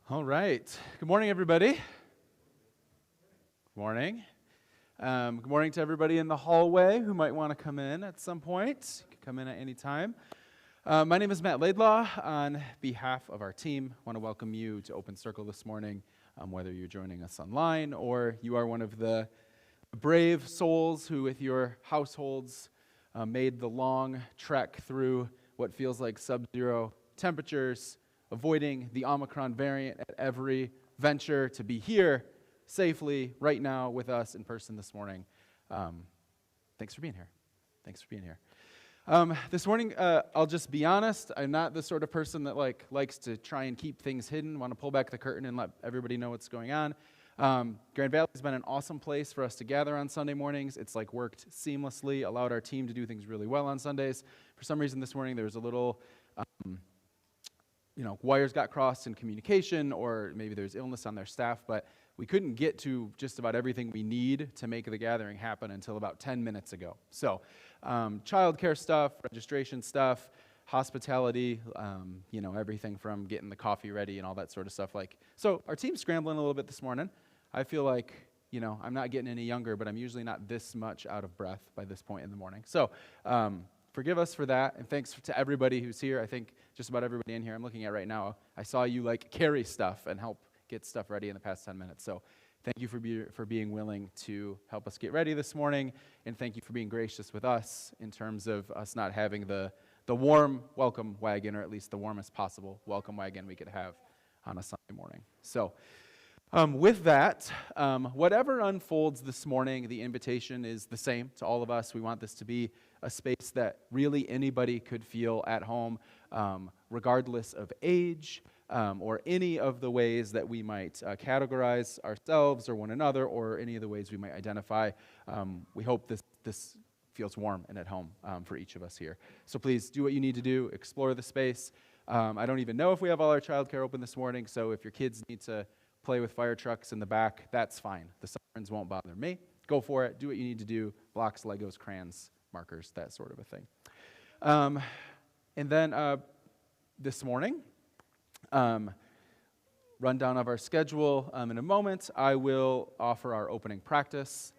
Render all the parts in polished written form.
All right. Good morning, everybody. Good morning. Good morning to everybody in the hallway who might want to come in at some point. You can come in at any time. My name is Matt Laidlaw. On behalf of our team, I want to welcome you to Open Circle this morning, whether you're joining us online or you are one of the brave souls who, with your households, made the long trek through what feels like sub-zero temperatures, avoiding the Omicron variant at every venture to be here safely right now with us in person this morning. Thanks for being here. Thanks for being here. This morning, I'll just be honest, I'm not the sort of person that likes to try and keep things hidden, want to pull back the curtain and let everybody know what's going on. Grand Valley has been an awesome place for us to gather on Sunday mornings. It's worked seamlessly, allowed our team to do things really well on Sundays. For some reason this morning there was a little wires got crossed in communication, or maybe there's illness on their staff, but we couldn't get to just about everything we need to make the gathering happen until about 10 minutes ago. So, childcare stuff, registration stuff, hospitality, everything from getting the coffee ready and all that sort of stuff. So our team's scrambling a little bit this morning. I feel like, I'm not getting any younger, but I'm usually not this much out of breath by this point in the morning. So, forgive us for that, and thanks to everybody who's here. I think just about everybody in here I'm looking at right now, I saw you carry stuff and help get stuff ready in the past 10 minutes. So thank you for being willing to help us get ready this morning, and thank you for being gracious with us in terms of us not having the warm welcome wagon, or at least the warmest possible welcome wagon we could have on a Sunday morning. So with that, whatever unfolds this morning, the invitation is the same to all of us. We want this to be a space that really anybody could feel at home, regardless of age, or any of the ways that we might categorize ourselves or one another, or any of the ways we might identify. We hope this feels warm and at home for each of us here. So please do what you need to do, explore the space. I don't even know if we have all our childcare open this morning, so if your kids need to play with fire trucks in the back, that's fine. The sirens won't bother me. Go for it. Do what you need to do. Blocks, Legos, crayons, markers, that sort of a thing. And then this morning, rundown of our schedule in a moment. I will offer our opening practice.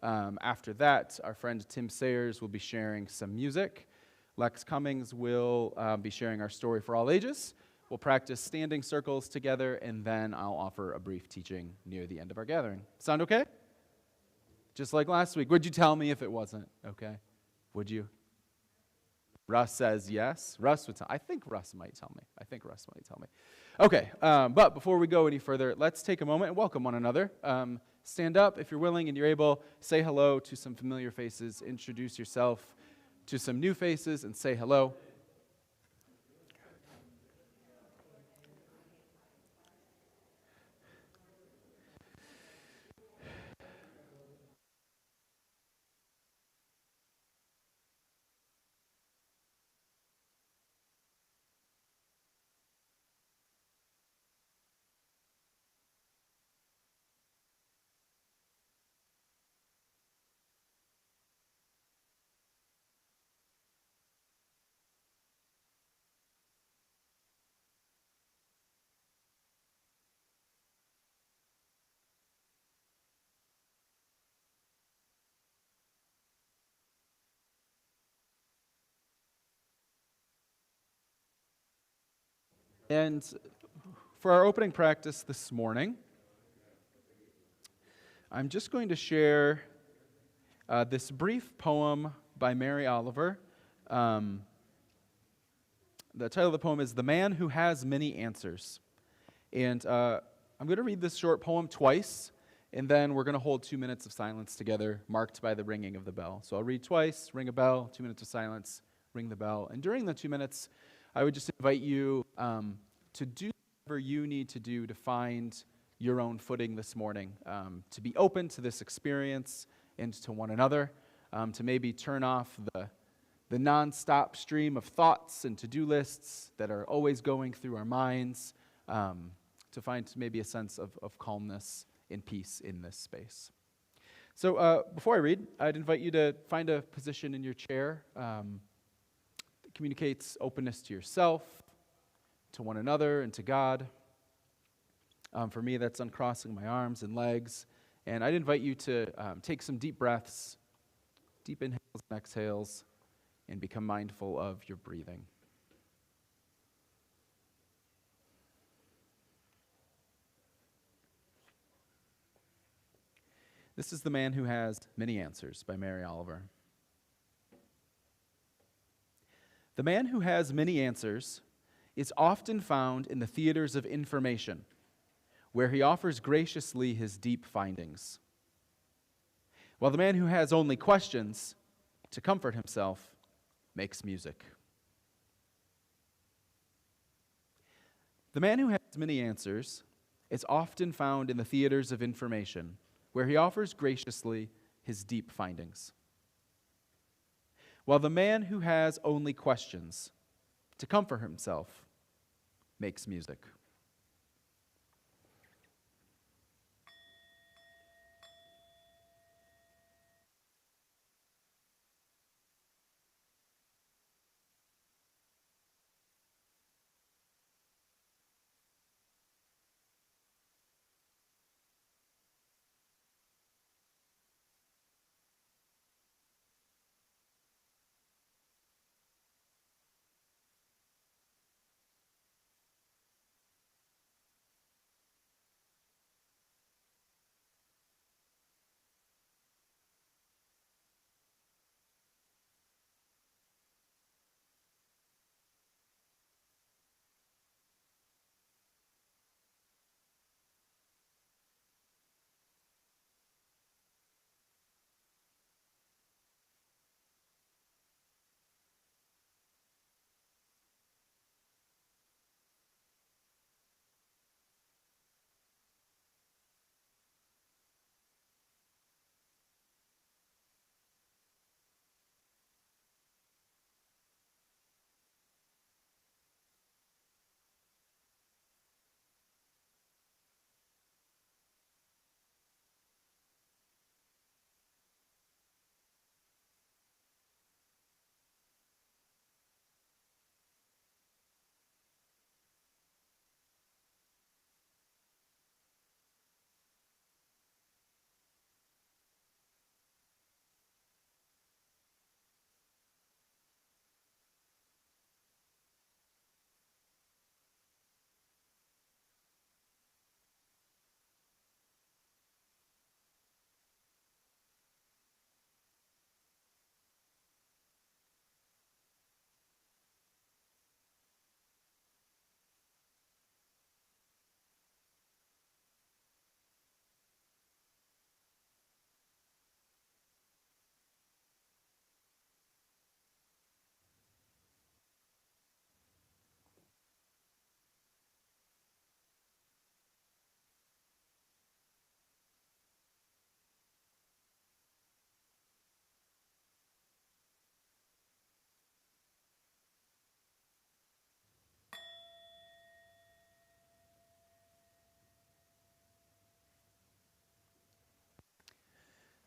After that, our friend Tim Sayers will be sharing some music. Lex Cummings will be sharing our story for all ages. We'll practice standing circles together, and then I'll offer a brief teaching near the end of our gathering. Sound okay? Just like last week. Would you tell me if it wasn't okay? Would you? Russ says yes. Russ would tell. I think Russ might tell me. Okay, but before we go any further, let's take a moment and welcome one another. Stand up if you're willing and you're able. Say hello to some familiar faces. Introduce yourself to some new faces and say hello. And for our opening practice this morning, I'm just going to share this brief poem by Mary Oliver. The title of the poem is "The Man Who Has Many Answers." And I'm going to read this short poem twice, and then we're going to hold 2 minutes of silence together, marked by the ringing of the bell. So I'll read twice, ring a bell, 2 minutes of silence, ring the bell. And during the 2 minutes, I would just invite you to do whatever you need to do to find your own footing this morning, to be open to this experience and to one another, to maybe turn off the nonstop stream of thoughts and to-do lists that are always going through our minds, to find maybe a sense of calmness and peace in this space. So before I read, I'd invite you to find a position in your chair that communicates openness to yourself, to one another, and to God. For me, that's uncrossing my arms and legs. And I'd invite you to take some deep breaths, deep inhales and exhales, and become mindful of your breathing. This is The Man Who Has Many Answers by Mary Oliver. The man who has many answers is often found in the theaters of information, where he offers graciously his deep findings. While the man who has only questions, to comfort himself, makes music. The man who has many answers is often found in the theaters of information, where he offers graciously his deep findings. While the man who has only questions, to comfort himself, makes music.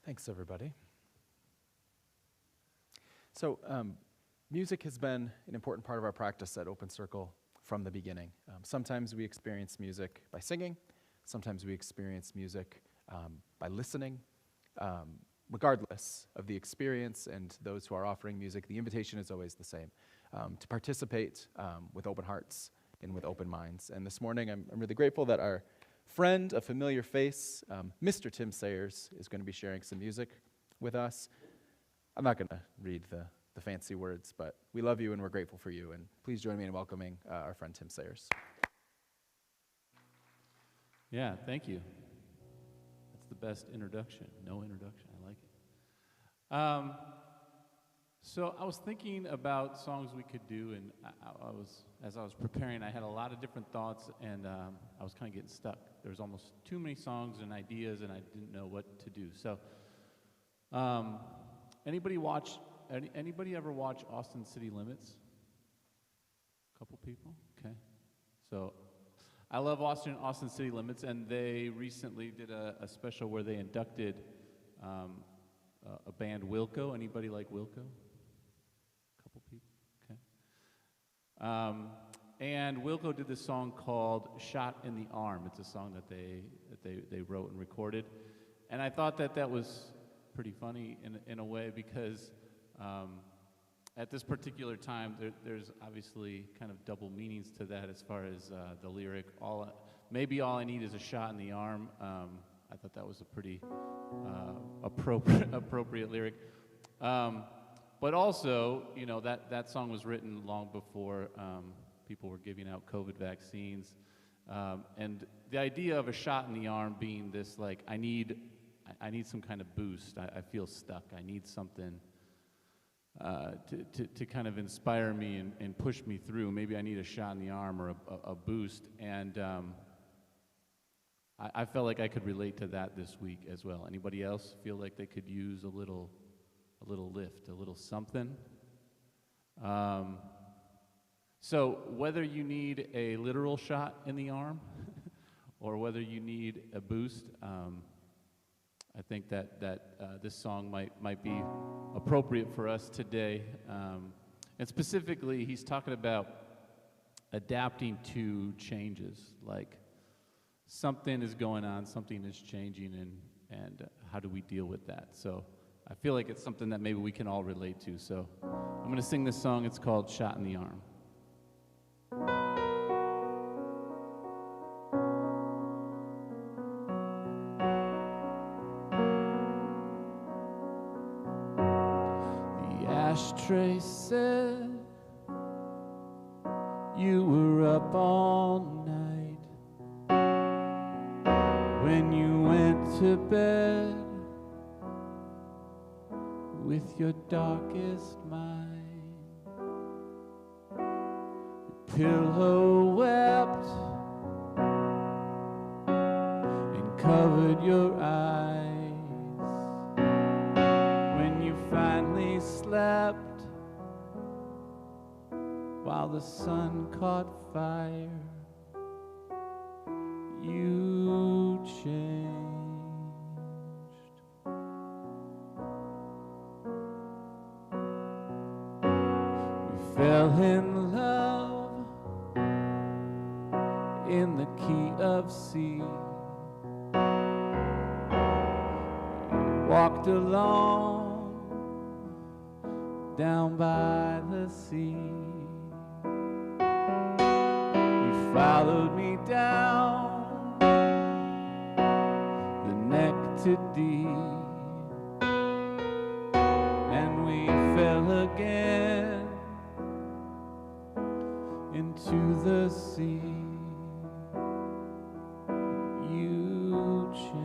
Thanks, everybody. So, music has been an important part of our practice at Open Circle from the beginning. Sometimes we experience music by singing. Sometimes we experience music by listening. Regardless of the experience and those who are offering music, the invitation is always the same, to participate with open hearts and with open minds. And this morning, I'm really grateful that our friend, a familiar face, Mr. Tim Sayers, is going to be sharing some music with us. I'm not going to read the fancy words, but we love you and we're grateful for you. And please join me in welcoming our friend Tim Sayers. Yeah, thank you. That's the best introduction. No introduction. I like it. So I was thinking about songs we could do, and as I was preparing, I had a lot of different thoughts, and I was kind of getting stuck. There was almost too many songs and ideas, and I didn't know what to do. So, anybody ever watch Austin City Limits? A couple people? Okay. So, I love Austin City Limits, and they recently did a special where they inducted a band, Wilco. Anybody like Wilco? A couple people? Okay. And Wilco did this song called "Shot in the Arm." It's a song that they wrote and recorded, and I thought that was pretty funny in a way because at this particular time there's obviously kind of double meanings to that as far as the lyric. Maybe all I need is a shot in the arm. I thought that was a pretty appropriate lyric. But also, you know, that song was written long before people were giving out COVID vaccines. And the idea of a shot in the arm being this, like, I need some kind of boost. I feel stuck. I need something to kind of inspire me and push me through. Maybe I need a shot in the arm or a boost. And I felt like I could relate to that this week as well. Anybody else feel like they could use a little lift, a little something? So whether you need a literal shot in the arm or whether you need a boost, I think that this song might be appropriate for us today. And specifically, he's talking about adapting to changes, like something is going on, something is changing, and how do we deal with that? So I feel like it's something that maybe we can all relate to. So I'm going to sing this song. It's called "Shot in the Arm." The ashtray said you were up all night when you went to bed with your darkest mind. Your pillow wept and covered your eyes when you finally slept while the sun caught fire. You changed. We fell in love in the key of C. We walked along down by the sea. You followed me down the neck to deep, and we fell again into the sea. You changed.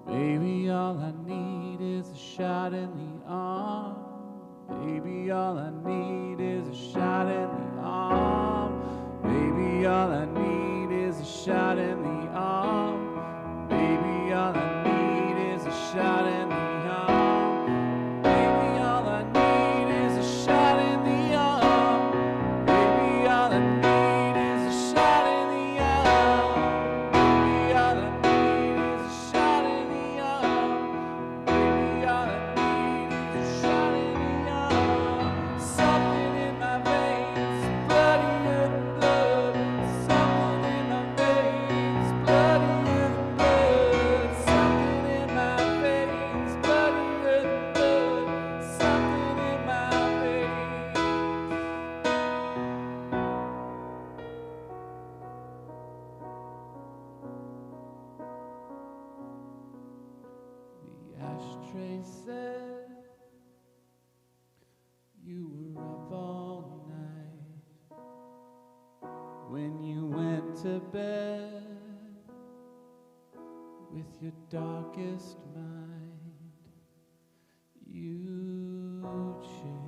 Maybe all I need is a shot in the arm. Maybe all I need is a shot in the arm. Maybe all I need is a shot in the arm. Maybe all I need is a shot in the arm. Maybe all I need is a shot in the arm. Maybe all I need is a shot in the arm. Maybe all I need is a shot in the arm. Maybe all I need is a shot in the arm. Something in my veins, bloodier than blood. Something in my veins, bloodier than blood. Something in my veins, bloodier than blood. Something in my veins. The ashtray said you were up all night when you went to bed with your darkest mind. You changed.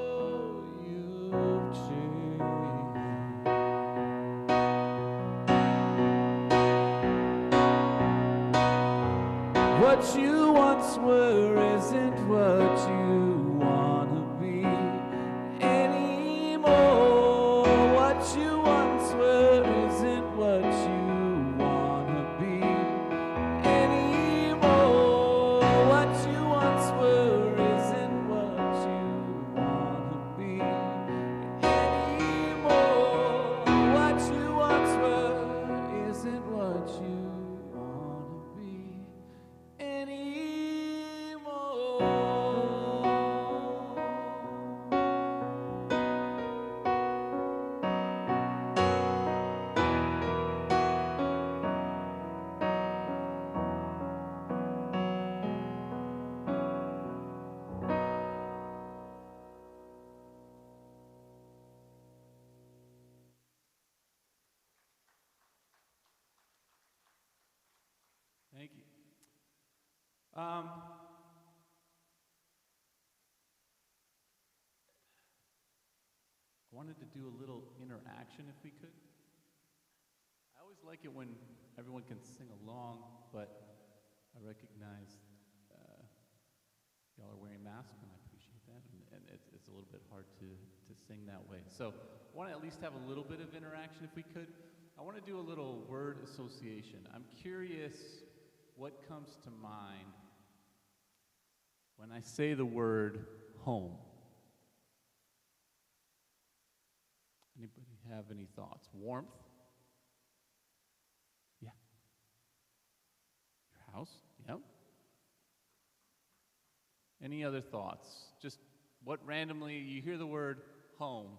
Oh, you've changed. what you once were isn't what you wanna be anymore. What you once were isn't what you wanna be anymore. What you once were isn't what you wanna be anymore. What you once were isn't what you wanna be anymore. Thank you. I wanted to do a little interaction if we could. I always like it when everyone can sing along, but I recognize y'all are wearing masks, and I appreciate that, and it's a little bit hard to sing that way. So I want to at least have a little bit of interaction if we could. I want to do a little word association. I'm curious what comes to mind when I say the word home. Anybody have any thoughts? Warmth? Yeah. Your house? Yep. Any other thoughts? Just what randomly, you hear the word home,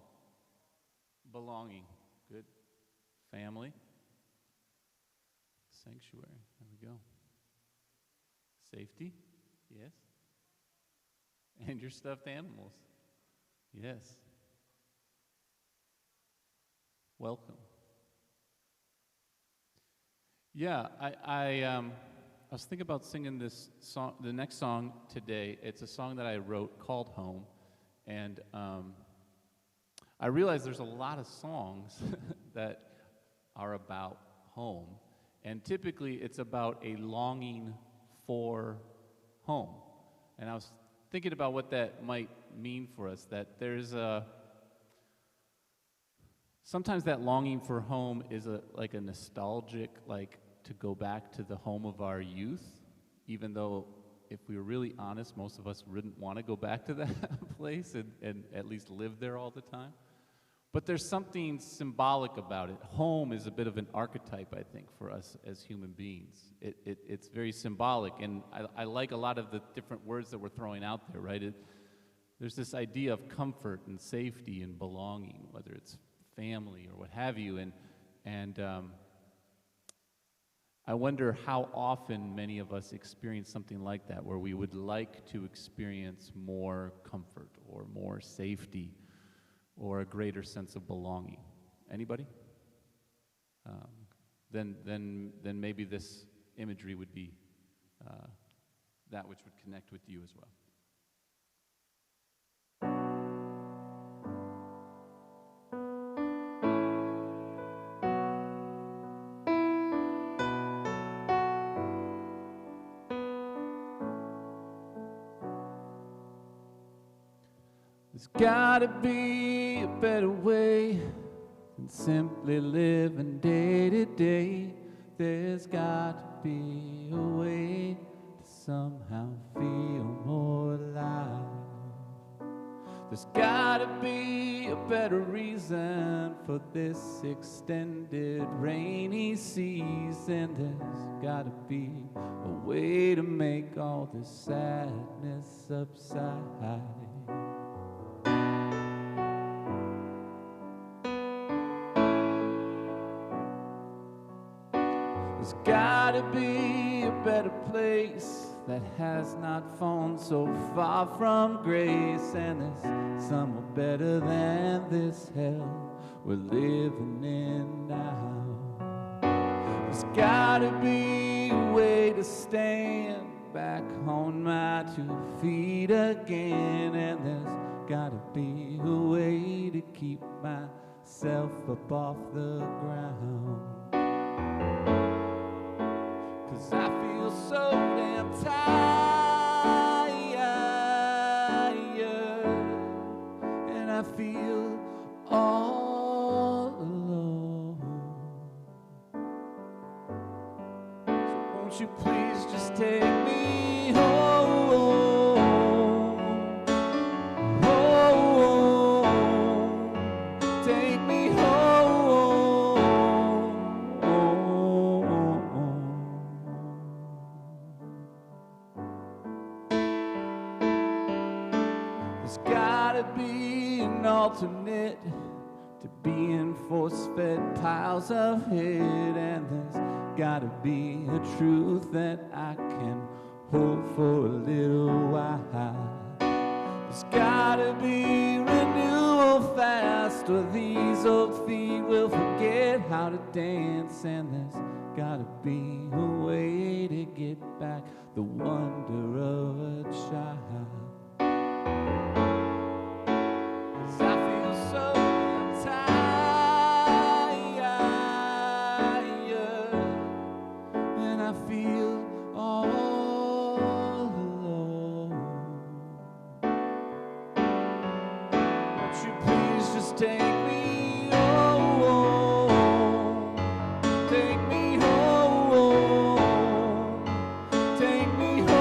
belonging, good. Family, sanctuary, there we go. Safety, yes. And your stuffed animals, yes. Welcome. Yeah, I was thinking about singing this song, the next song today. It's a song that I wrote called Home, and I realize there's a lot of songs that are about home, and typically it's about a longing for home. And I was thinking about what that might mean for us, that there's sometimes that longing for home is like a nostalgic, like to go back to the home of our youth, even though if we were really honest, most of us wouldn't want to go back to that place and at least live there all the time. But there's something symbolic about it. Home is a bit of an archetype, I think, for us as human beings. It's very symbolic, and I like a lot of the different words that we're throwing out there, right? There's this idea of comfort and safety and belonging, whether it's family or what have you, and I wonder how often many of us experience something like that, where we would like to experience more comfort or more safety or a greater sense of belonging. Anybody? Then maybe this imagery would be that which would connect with you as well. There's gotta be a better way than simply living day to day. There's gotta be a way to somehow feel more alive. There's gotta be a better reason for this extended rainy season. There's gotta be a way to make all this sadness subside. There's gotta be a better place that has not fallen so far from grace, and there's somewhere better than this hell we're living in now. There's gotta be a way to stand back on my 2 feet again, and there's gotta be a way to keep myself up off the ground. 'cause I feel so damn tired, and I feel all alone. So won't you please just take me home, home, take me home. There's gotta be an alternate to being force-fed piles of hate, and there's gotta be a truth that I can hold for a little while. There's gotta be renewal fast, or these old feet will forget how to dance, and there's gotta be a way to get back the wonder of a child. 'Cause I feel so tired, and I feel all alone. Won't you please just take me home, take me home, take me home,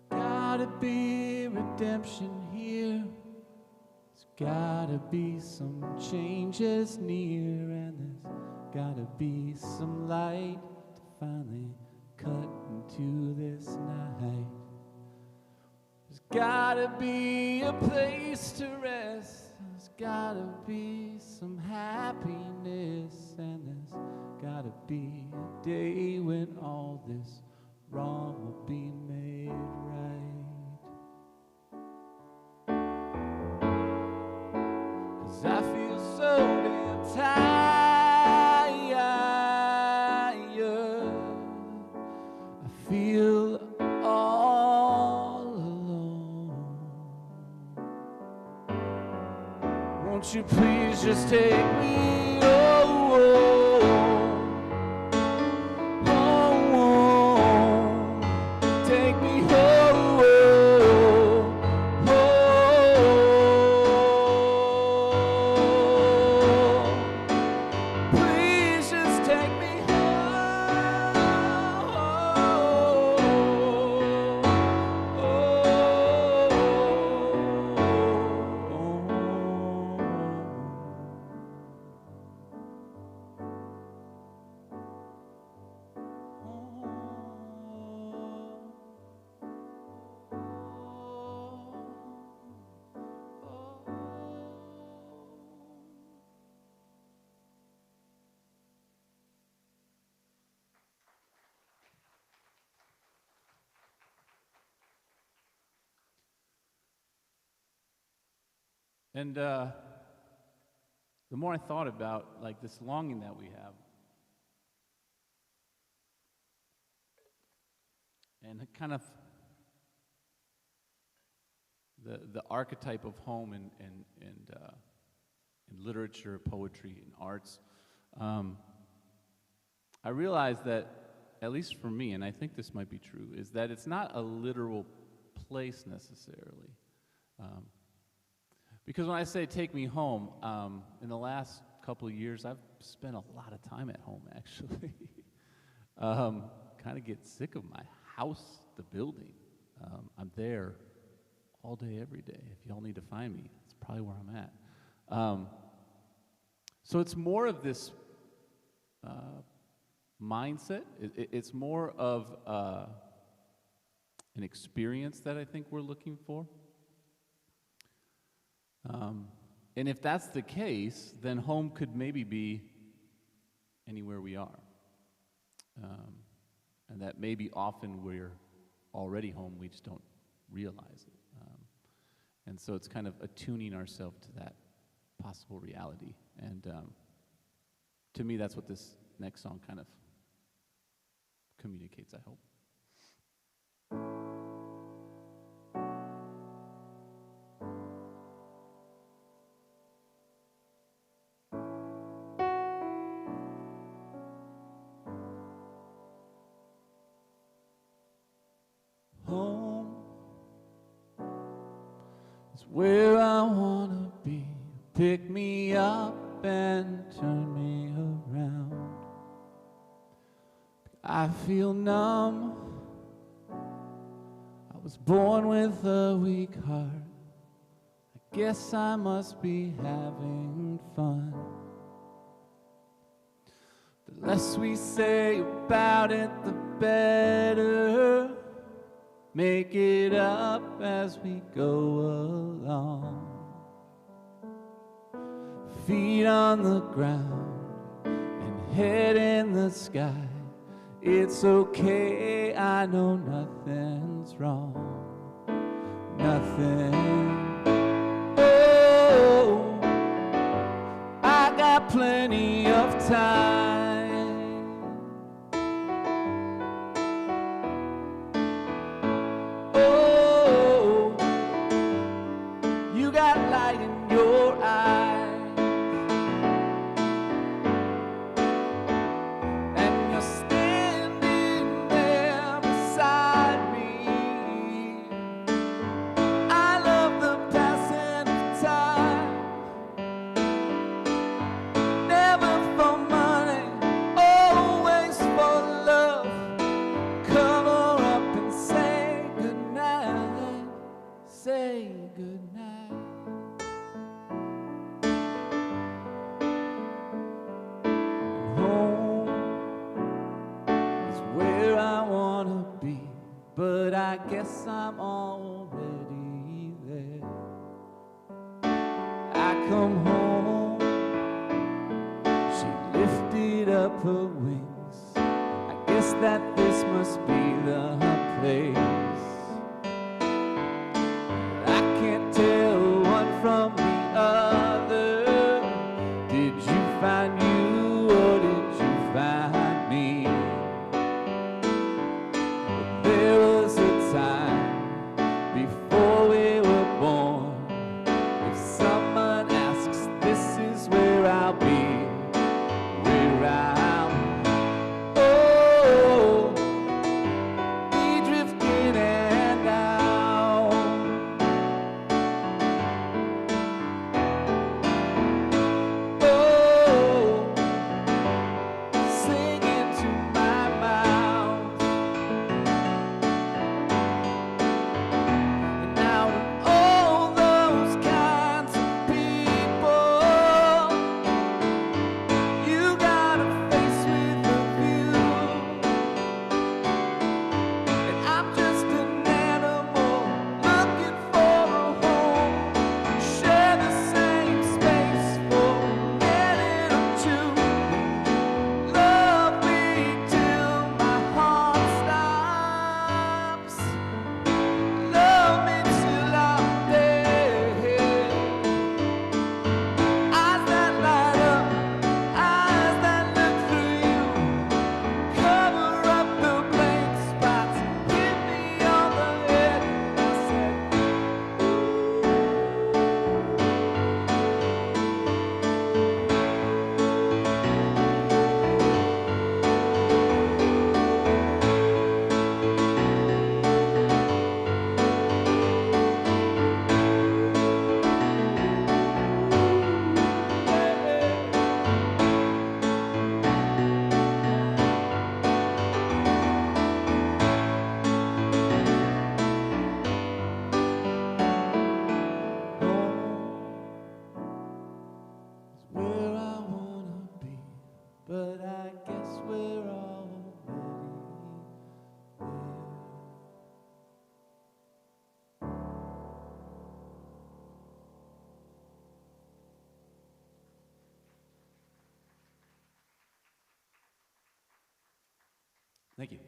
gotta be redemption here. There's gotta be some changes near, and there's gotta be some light to finally cut into this night. There's gotta be a place to rest. There's gotta be some happiness, and there's gotta be a day when all this wrong will be made right. 'Cause I feel so damn tired, I feel all alone. Won't you please just take me home, take me home, please just take me And the more I thought about like this longing that we have, and kind of the archetype of home in literature, poetry, and arts, I realized that, at least for me, and I think this might be true, is that it's not a literal place necessarily. Because when I say take me home, in the last couple of years, I've spent a lot of time at home, actually. Kind of get sick of my house, the building. I'm there all day, every day. If y'all need to find me, that's probably where I'm at. So it's more of this mindset. It's more of an experience that I think we're looking for. And if that's the case, then home could maybe be anywhere we are. And that maybe often we're already home, we just don't realize it. And so it's kind of attuning ourselves to that possible reality. And to me, that's what this next song kind of communicates, I hope. Home is where I wanna be. Pick me up and turn me around. I feel numb. I was born with a weak heart. I guess I must be having fun. The less we say about it, the better. Make it up as we go along. Feet on the ground and head in the sky. It's okay, I know nothing's wrong. Nothing. Oh, I got plenty of time. Oh, you got light in your eyes. Say goodnight. Home is where I wanna be, but I guess I'm already there. I come home, she lifted up her wings. I guess that this must be the place. From the other, did you find you or did you find me? But there was a time before we were born. If someone asks, this is where I'll be, where I'll, oh, be drifting and Thank you.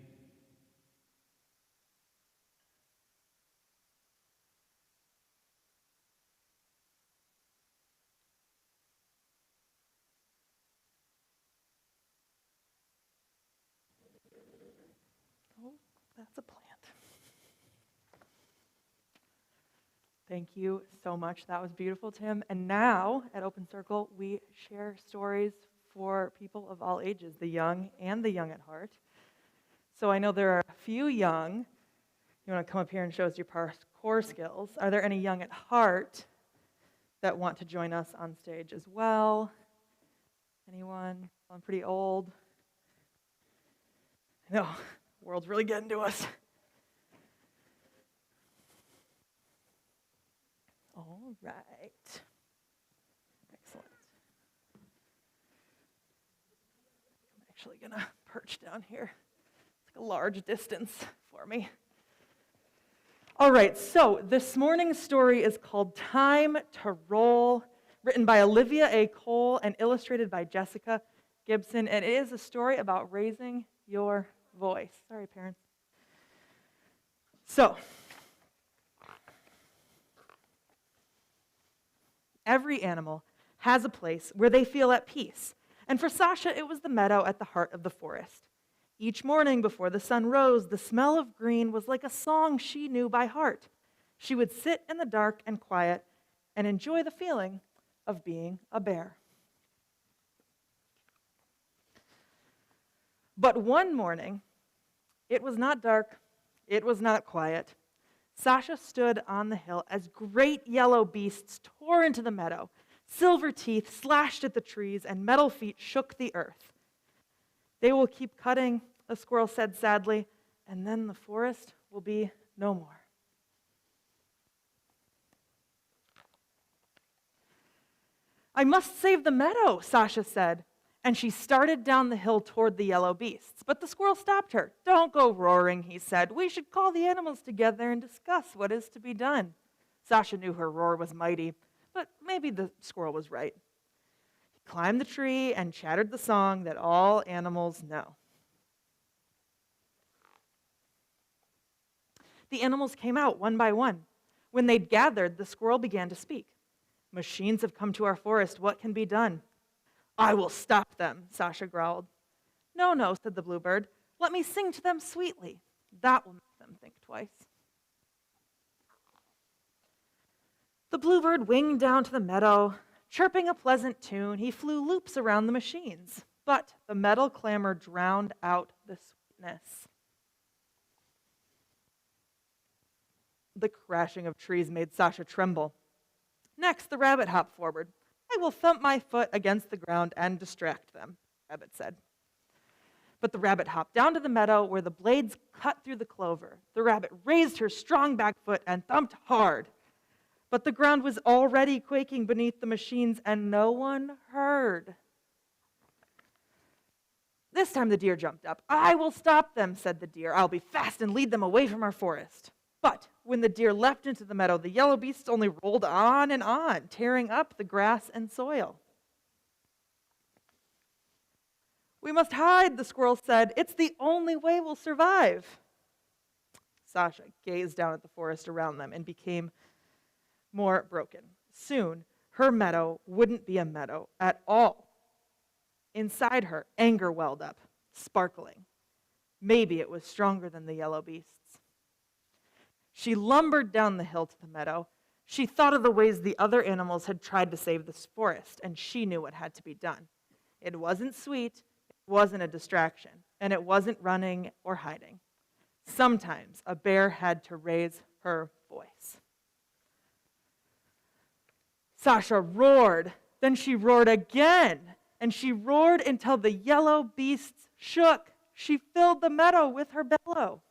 Oh, that's a plant. Thank you so much. That was beautiful, Tim. And now at Open Circle, we share stories for people of all ages, the young and the young at heart. So I know there are a few young. You want to come up here and show us your parkour skills. Are there any young at heart that want to join us on stage as well? Anyone? I'm pretty old. I know, the world's really getting to us. All right. Excellent. I'm actually going to perch down here. It's like a large distance for me. All right, so this morning's story is called Time to Roll, written by Olivia A. Cole and illustrated by Jessica Gibson. And it is a story about raising your voice. Sorry, parents. So, every animal has a place where they feel at peace. And for Sasha, it was the meadow at the heart of the forest. Each morning before the sun rose, the smell of green was like a song she knew by heart. She would sit in the dark and quiet and enjoy the feeling of being a bear. But one morning, it was not dark, it was not quiet. Sasha stood on the hill as great yellow beasts tore into the meadow. Silver teeth slashed at the trees, and metal feet shook the earth. They will keep cutting, the squirrel said sadly, and then the forest will be no more. I must save the meadow, Sasha said, and she started down the hill toward the yellow beasts. But the squirrel stopped her. Don't go roaring, he said. We should call the animals together and discuss what is to be done. Sasha knew her roar was mighty, but maybe the squirrel was right. He climbed the tree and chattered the song that all animals know. The animals came out one by one. When they'd gathered, the squirrel began to speak. Machines have come to our forest. What can be done? I will stop them, Sasha growled. No, no, said the bluebird. Let me sing to them sweetly. That will make them think twice. The bluebird winged down to the meadow. Chirping a pleasant tune, he flew loops around the machines. But the metal clamor drowned out the sweetness. The crashing of trees made Sasha tremble. Next, the rabbit hopped forward. I will thump my foot against the ground and distract them, the rabbit said. But the rabbit hopped down to the meadow where the blades cut through the clover. The rabbit raised her strong back foot and thumped hard. But the ground was already quaking beneath the machines, and no one heard. This time the deer jumped up. I will stop them, said the deer. I'll be fast and lead them away from our forest. But when the deer leapt into the meadow, the yellow beasts only rolled on and on, tearing up the grass and soil. We must hide, the squirrel said. It's the only way we'll survive. Sasha gazed down at the forest around them and became more broken. Soon, her meadow wouldn't be a meadow at all. Inside her, anger welled up, sparkling. Maybe it was stronger than the yellow beasts. She lumbered down the hill to the meadow. She thought of the ways the other animals had tried to save this forest, and she knew what had to be done. It wasn't sweet, it wasn't a distraction, and it wasn't running or hiding. Sometimes a bear had to raise her voice. Sasha roared, then she roared again, and she roared until the yellow beasts shook. She filled the meadow with her bellow.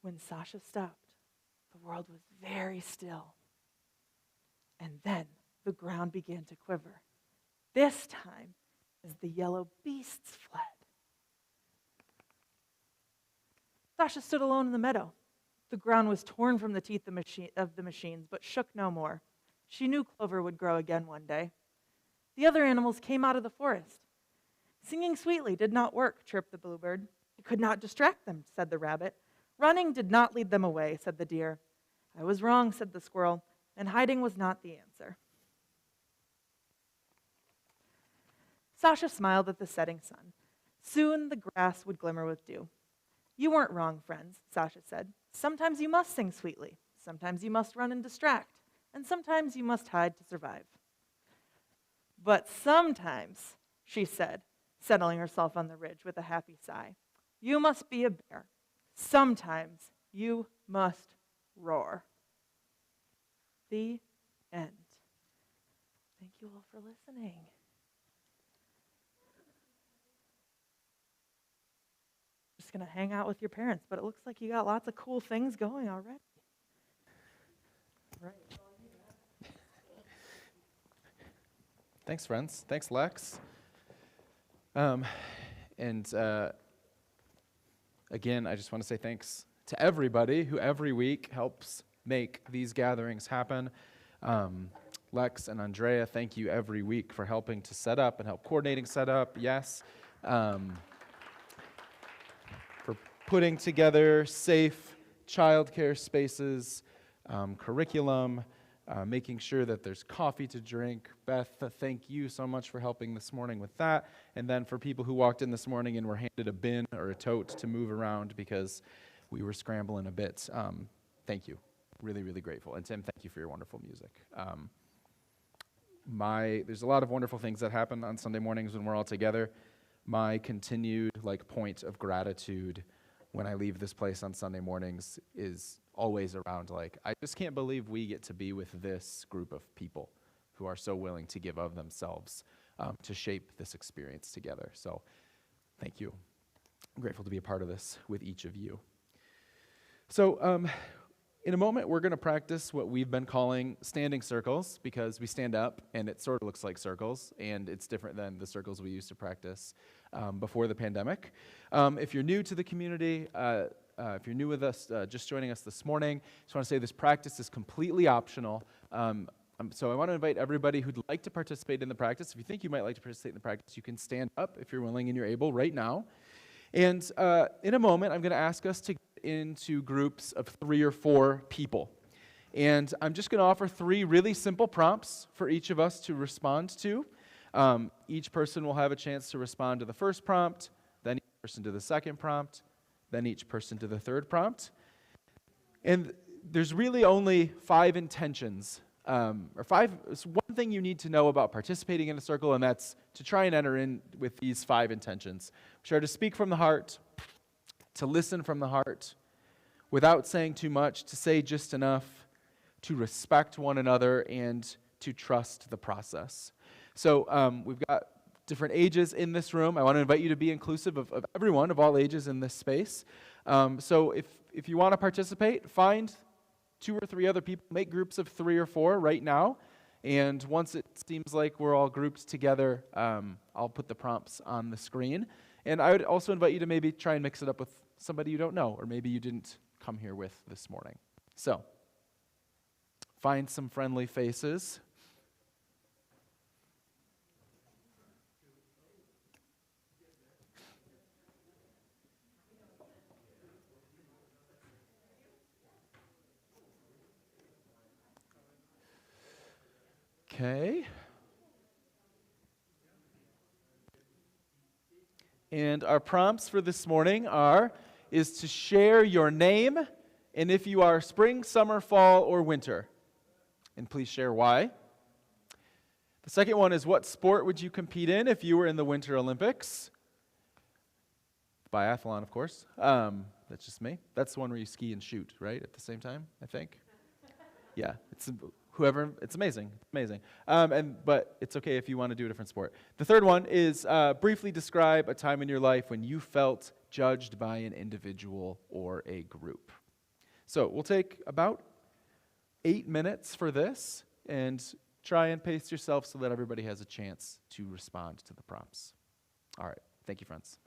When Sasha stopped, the world was very still. And then the ground began to quiver. This time, as the yellow beasts fled. Sasha stood alone in the meadow. The ground was torn from the teeth of the machines, but shook no more. She knew clover would grow again one day. The other animals came out of the forest. Singing sweetly did not work, chirped the bluebird. It could not distract them, said the rabbit. Running did not lead them away, said the deer. I was wrong, said the squirrel, and hiding was not the answer. Sasha smiled at the setting sun. Soon the grass would glimmer with dew. You weren't wrong, friends, Sasha said. Sometimes you must sing sweetly. Sometimes you must run and distract. And sometimes you must hide to survive. But sometimes, she said, settling herself on the ridge with a happy sigh, you must be a bear. Sometimes you must roar. The end. Thank you all for listening. Just going to hang out with your parents, but it looks like you got lots of cool things going already. Right. Thanks, friends. Thanks, Lex. Again, I just want to say thanks to everybody who every week helps make these gatherings happen. Lex and Andrea, thank you every week for helping to set up and help coordinating setup. Yes. For putting together safe childcare spaces, curriculum, making sure that there's coffee to drink. Beth, thank you so much for helping this morning with that. And then for people who walked in this morning and were handed a bin or a tote to move around because we were scrambling a bit, thank you. Really, really grateful. And Tim, thank you for your wonderful music. There's a lot of wonderful things that happen on Sunday mornings when we're all together. My continued point of gratitude when I leave this place on Sunday mornings is always around I just can't believe we get to be with this group of people who are so willing to give of themselves to shape this experience together. So thank you. I'm grateful to be a part of this with each of you. So in a moment, we're going to practice what we've been calling standing circles because we stand up and it sort of looks like circles, and it's different than the circles we used to practice before the pandemic. If you're new to the community, if you're new with us, just joining us this morning, I just want to say this practice is completely optional. So I want to invite everybody who'd like to participate in the practice. If you think you might like to participate in the practice, you can stand up if you're willing and you're able right now. And in a moment, I'm going to ask us to get into groups of 3 or 4 people. And I'm just going to offer 3 really simple prompts for each of us to respond to. Each person will have a chance to respond to the first prompt, then each person to the second prompt, then each person to the third prompt. And there's really only 5 intentions, it's one thing you need to know about participating in a circle, and that's to try and enter in with these 5 intentions, which are to speak from the heart, to listen from the heart, without saying too much, to say just enough, to respect one another, and to trust the process. So we've got different ages in this room. I want to invite you to be inclusive of everyone, of all ages in this space. So if you want to participate, find 2 or 3 other people, make groups of 3 or 4 right now, and once it seems like we're all grouped together, I'll put the prompts on the screen. And I would also invite you to maybe try and mix it up with somebody you don't know, or maybe you didn't come here with this morning. So, find some friendly faces. Okay. And our prompts for this morning is to share your name, and if you are spring, summer, fall, or winter. And please share why. The second one is, what sport would you compete in if you were in the Winter Olympics? Biathlon, of course. That's just me. That's the one where you ski and shoot, right, at the same time, I think? Yeah, it's amazing. It's amazing. But it's okay if you want to do a different sport. The third one is briefly describe a time in your life when you felt judged by an individual or a group. So we'll take about 8 minutes for this, and try and pace yourself so that everybody has a chance to respond to the prompts. All right. Thank you, friends.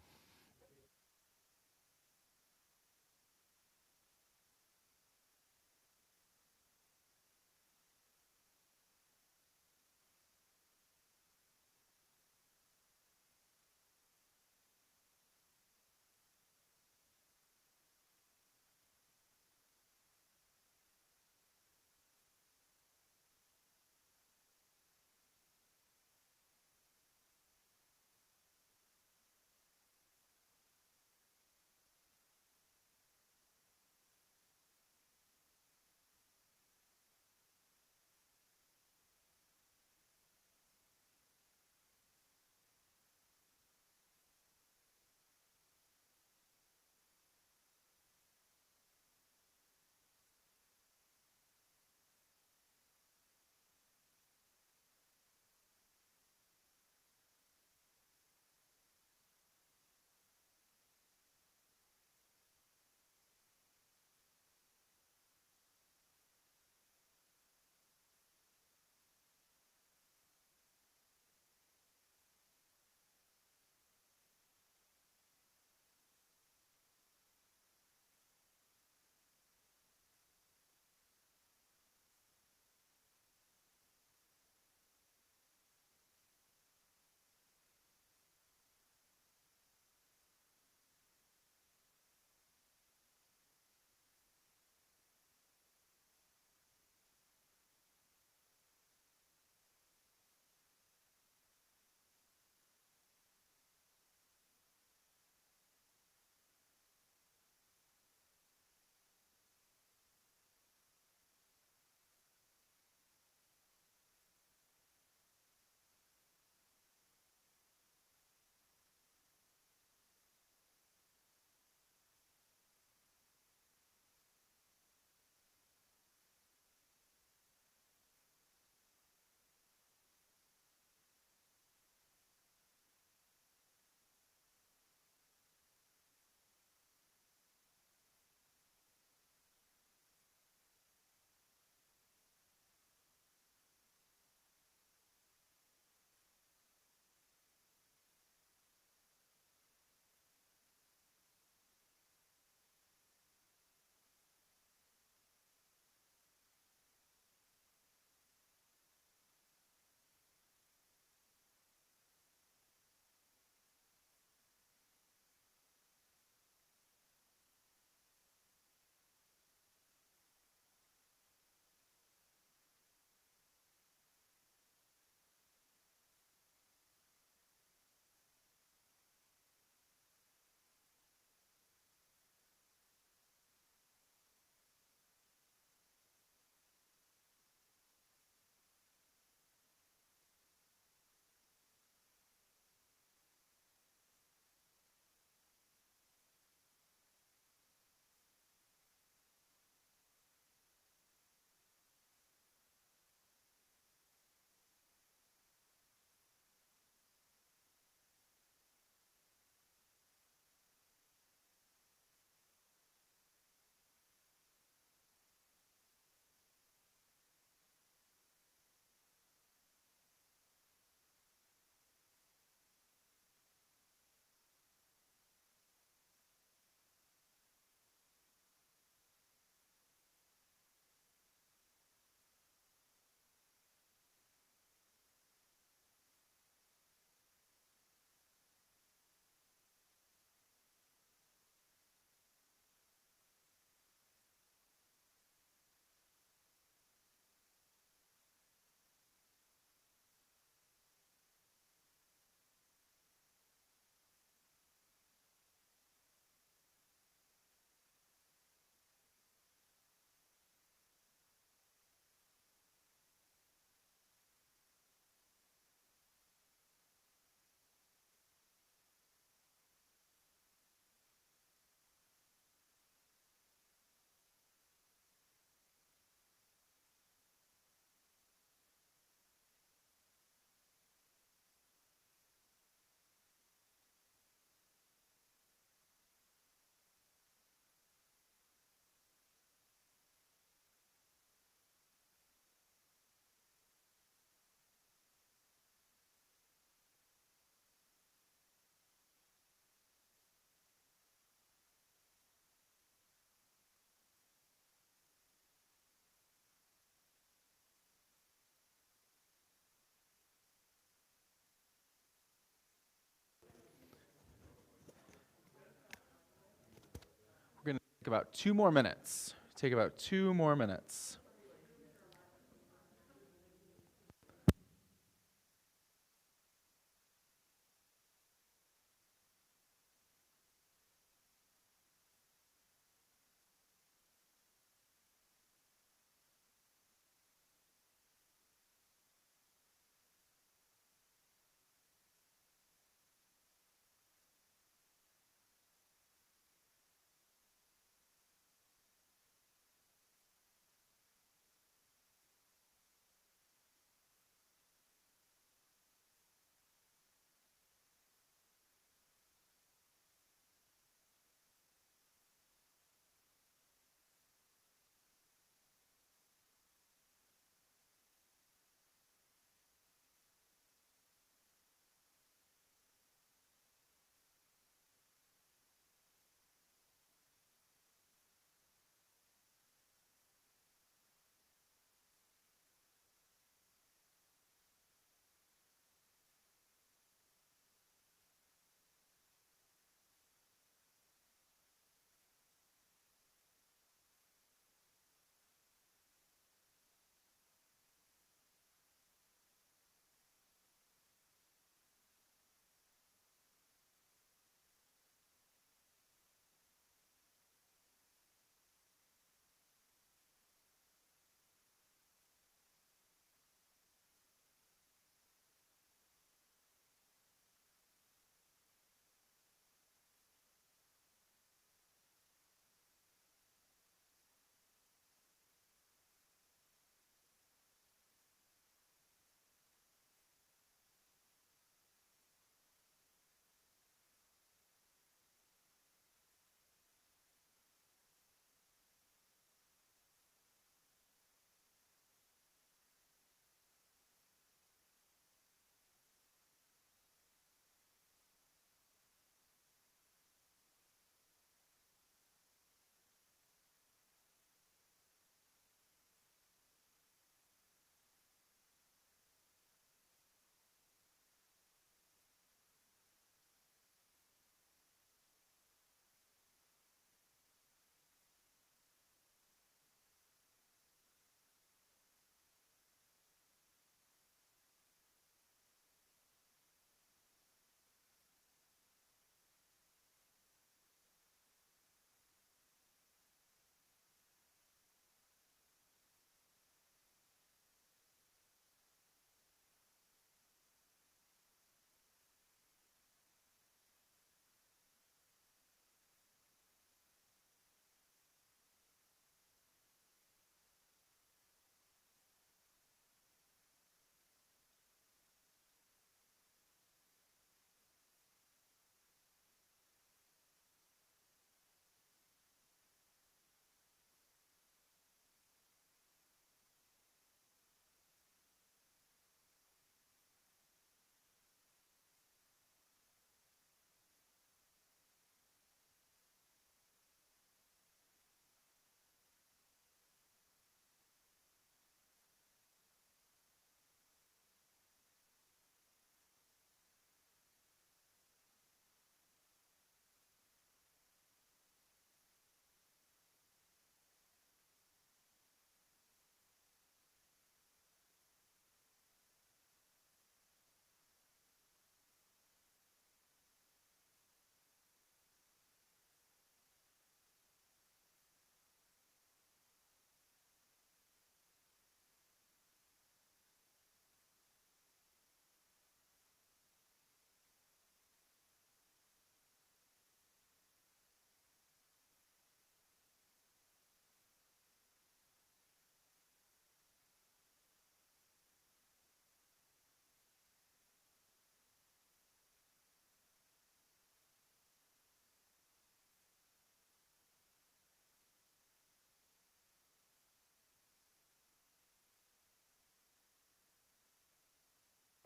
about 2 more minutes. Take about 2 more minutes.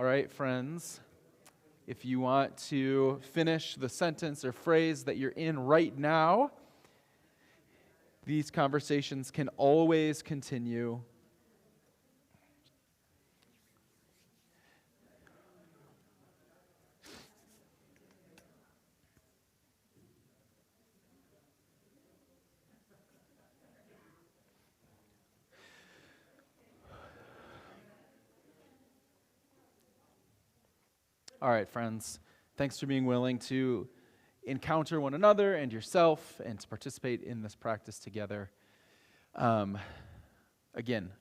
All right, friends, if you want to finish the sentence or phrase that you're in right now, these conversations can always continue. All right, friends, thanks for being willing to encounter one another and yourself and to participate in this practice together. Again,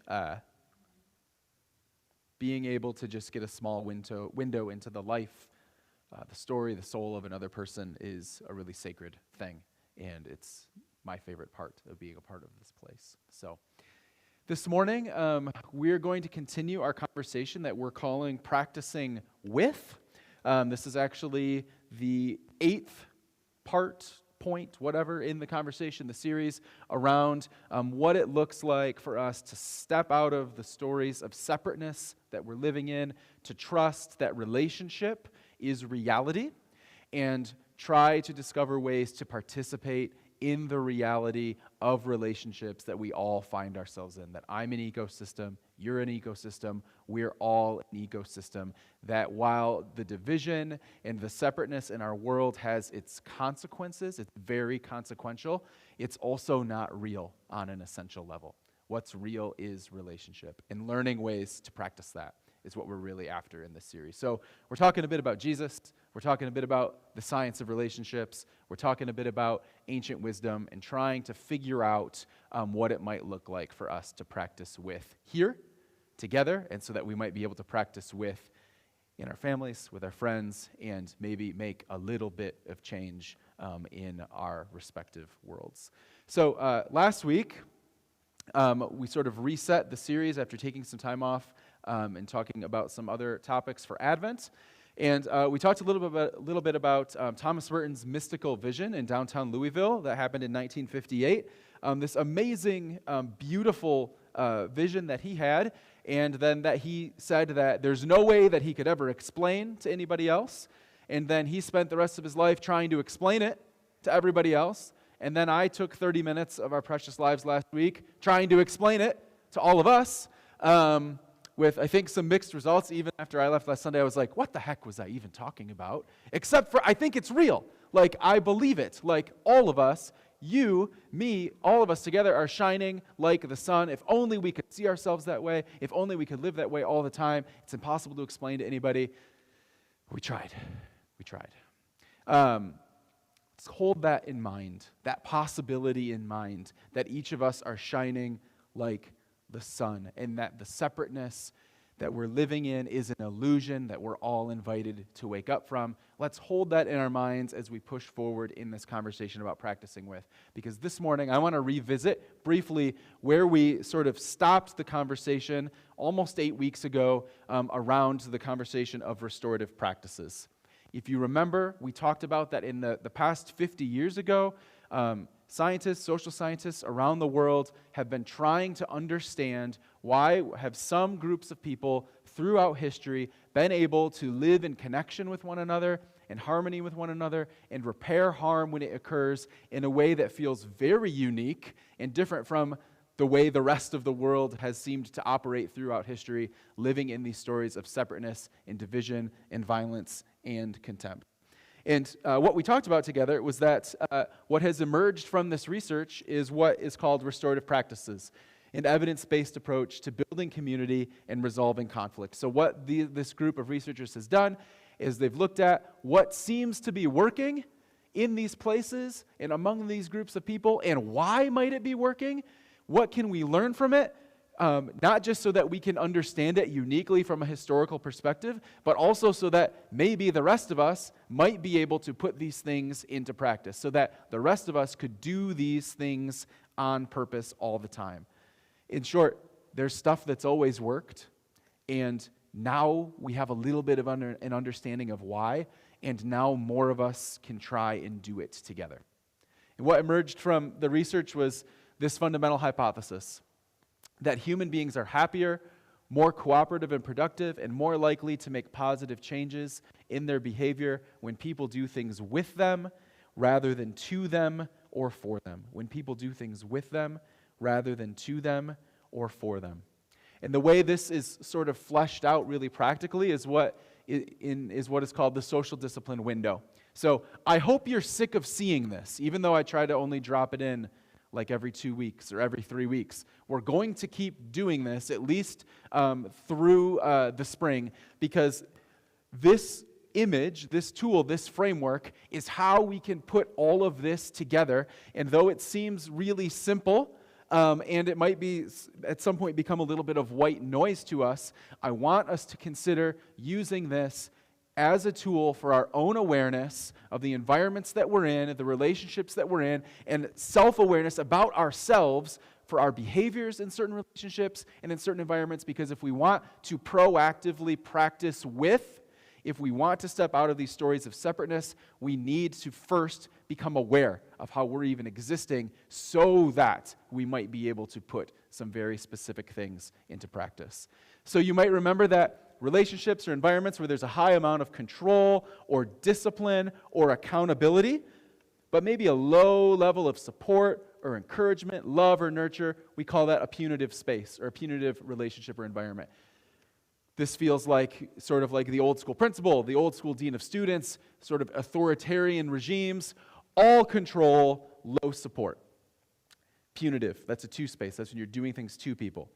being able to just get a small window into the life, the story, the soul of another person is a really sacred thing, and it's my favorite part of being a part of this place. So this morning, we're going to continue our conversation that we're calling Practicing With. This is actually the 8th point, whatever, in the conversation, the series around what it looks like for us to step out of the stories of separateness that we're living in, to trust that relationship is reality, and try to discover ways to participate in the reality of relationships that we all find ourselves in, that I'm an ecosystem, you're an ecosystem, we're all an ecosystem, that while the division and the separateness in our world has its consequences, it's very consequential, it's also not real on an essential level. What's real is relationship, and learning ways to practice that is what we're really after in this series. So we're talking a bit about Jesus, we're talking a bit about the science of relationships, we're talking a bit about ancient wisdom, and trying to figure out what it might look like for us to practice with here, together, and so that we might be able to practice with in our families, with our friends, and maybe make a little bit of change in our respective worlds. So last week, we sort of reset the series after taking some time off and talking about some other topics for Advent. And we talked a little bit about Thomas Merton's mystical vision in downtown Louisville that happened in 1958. This amazing, beautiful vision that he had, and then that he said that there's no way that he could ever explain to anybody else. And then he spent the rest of his life trying to explain it to everybody else. And then I took 30 minutes of our precious lives last week trying to explain it to all of us, with, I think, some mixed results. Even after I left last Sunday, I was like, what the heck was I even talking about? Except for, I think it's real. Like, I believe it. Like, all of us, you, me, all of us together are shining like the sun. If only we could see ourselves that way. If only we could live that way all the time. It's impossible to explain to anybody. We tried. Let's hold that in mind, that possibility in mind, that each of us are shining like the sun, and that the separateness that we're living in is an illusion that we're all invited to wake up from. Let's hold that in our minds as we push forward in this conversation about practicing with. Because this morning, I want to revisit briefly where we sort of stopped the conversation almost 8 weeks ago around the conversation of restorative practices. If you remember, we talked about that in the past 50 years ago. Scientists, social scientists around the world have been trying to understand why have some groups of people throughout history been able to live in connection with one another, in harmony with one another, and repair harm when it occurs in a way that feels very unique and different from the way the rest of the world has seemed to operate throughout history, living in these stories of separateness and division and violence and contempt. And what we talked about together was that what has emerged from this research is what is called restorative practices, an evidence-based approach to building community and resolving conflict. So what this group of researchers has done is they've looked at what seems to be working in these places and among these groups of people, and why might it be working? What can we learn from it? Not just so that we can understand it uniquely from a historical perspective, but also so that maybe the rest of us might be able to put these things into practice, so that the rest of us could do these things on purpose all the time. In short, there's stuff that's always worked, and now we have a little bit of an understanding of why, and now more of us can try and do it together. And what emerged from the research was this fundamental hypothesis: that human beings are happier, more cooperative and productive, and more likely to make positive changes in their behavior when people do things with them rather than to them or for them. When people do things with them rather than to them or for them. And the way this is sort of fleshed out really practically is what is called the social discipline window. So I hope you're sick of seeing this, even though I try to only drop it in like every 2 weeks or every 3 weeks. We're going to keep doing this at least through the spring, because this image, this tool, this framework is how we can put all of this together. And though it seems really simple, and it might be at some point become a little bit of white noise to us, I want us to consider using this as a tool for our own awareness of the environments that we're in, the relationships that we're in, and self-awareness about ourselves for our behaviors in certain relationships and in certain environments, because if we want to proactively practice with, if we want to step out of these stories of separateness, we need to first become aware of how we're even existing so that we might be able to put some very specific things into practice. So you might remember that relationships or environments where there's a high amount of control or discipline or accountability, but maybe a low level of support or encouragement, love or nurture, we call that a punitive space or a punitive relationship or environment. This feels like sort of like the old school principal, the old school dean of students, sort of authoritarian regimes, all control, low support. Punitive, that's a two space. That's when you're doing things to people.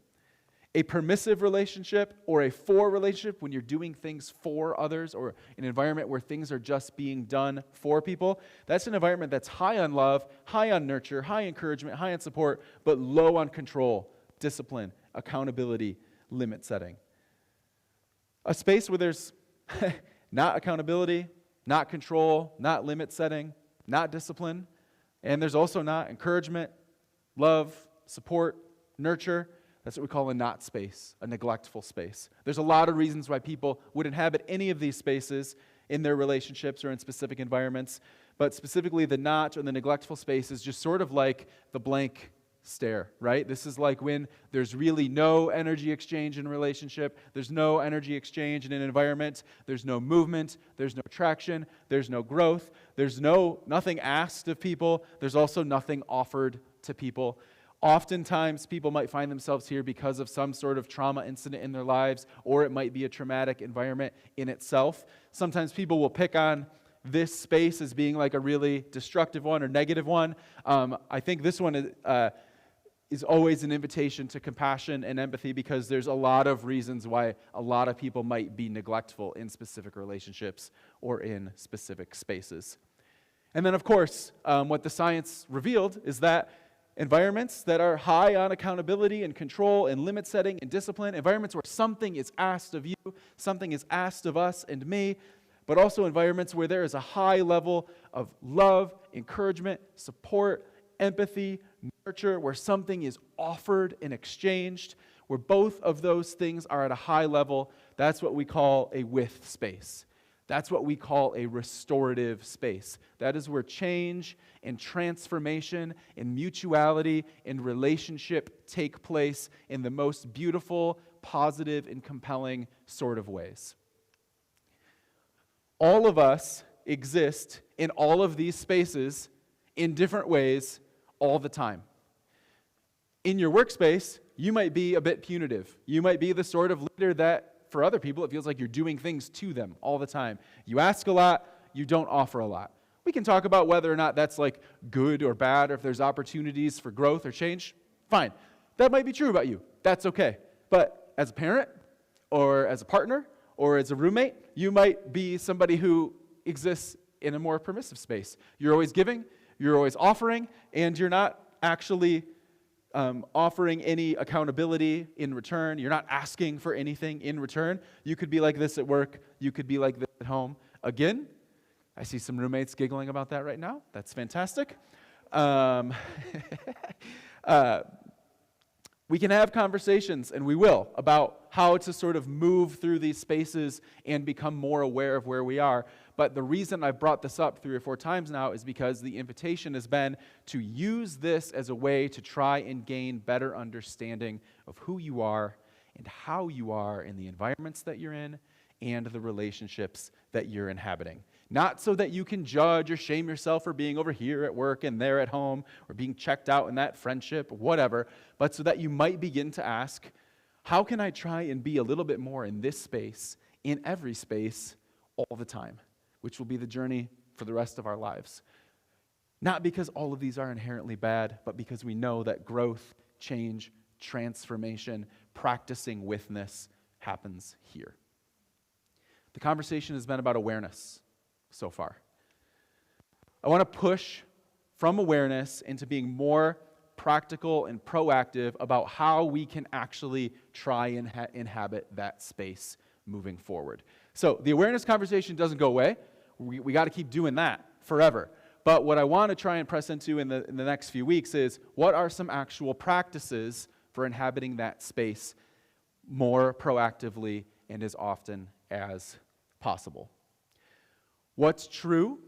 A permissive relationship or a for relationship, when you're doing things for others, or an environment where things are just being done for people, that's an environment that's high on love, high on nurture, high encouragement, high on support, but low on control, discipline, accountability, limit setting. A space where there's not accountability, not control, not limit setting, not discipline, and there's also not encouragement, love, support, nurture. That's what we call a not space, a neglectful space. There's a lot of reasons why people would inhabit any of these spaces in their relationships or in specific environments, but specifically the not or the neglectful space is just sort of like the blank stare, right? This is like when there's really no energy exchange in a relationship, there's no energy exchange in an environment, there's no movement, there's no traction, there's no growth, there's nothing asked of people, there's also nothing offered to people. Oftentimes, people might find themselves here because of some sort of trauma incident in their lives, or it might be a traumatic environment in itself. Sometimes people will pick on this space as being like a really destructive one or negative one. I think this one is always an invitation to compassion and empathy, because there's a lot of reasons why a lot of people might be neglectful in specific relationships or in specific spaces. And then, of course, what the science revealed is that environments that are high on accountability and control and limit setting and discipline, environments where something is asked of you, something is asked of us and me, but also environments where there is a high level of love, encouragement, support, empathy, nurture, where something is offered and exchanged, where both of those things are at a high level, that's what we call a with space. That's what we call a restorative space. That is where change and transformation and mutuality and relationship take place in the most beautiful, positive, and compelling sort of ways. All of us exist in all of these spaces in different ways all the time. In your workspace, you might be a bit punitive. You might be the sort of leader that, for other people, it feels like you're doing things to them all the time. You ask a lot, you don't offer a lot. We can talk about whether or not that's like good or bad, or if there's opportunities for growth or change. Fine. That might be true about you. That's okay. But as a parent, or as a partner, or as a roommate, you might be somebody who exists in a more permissive space. You're always giving, you're always offering, and you're not actually offering any accountability in return. You're not asking for anything in return. You could be like this at work. You could be like this at home. Again, I see some roommates giggling about that right now. That's fantastic. We can have conversations, and we will, about how to sort of move through these spaces and become more aware of where we are. But the reason I've brought this up 3 or 4 times now is because the invitation has been to use this as a way to try and gain better understanding of who you are and how you are in the environments that you're in and the relationships that you're inhabiting. Not so that you can judge or shame yourself for being over here at work and there at home, or being checked out in that friendship, whatever, but so that you might begin to ask, how can I try and be a little bit more in this space, in every space, all the time? Which will be the journey for the rest of our lives. Not because all of these are inherently bad, but because we know that growth, change, transformation, practicing witness happens here. The conversation has been about awareness so far. I want to push from awareness into being more practical and proactive about how we can actually try and inhabit that space moving forward. So the awareness conversation doesn't go away. We got to keep doing that forever. But what I want to try and press into in the next few weeks is, what are some actual practices for inhabiting that space more proactively and as often as possible? What's true?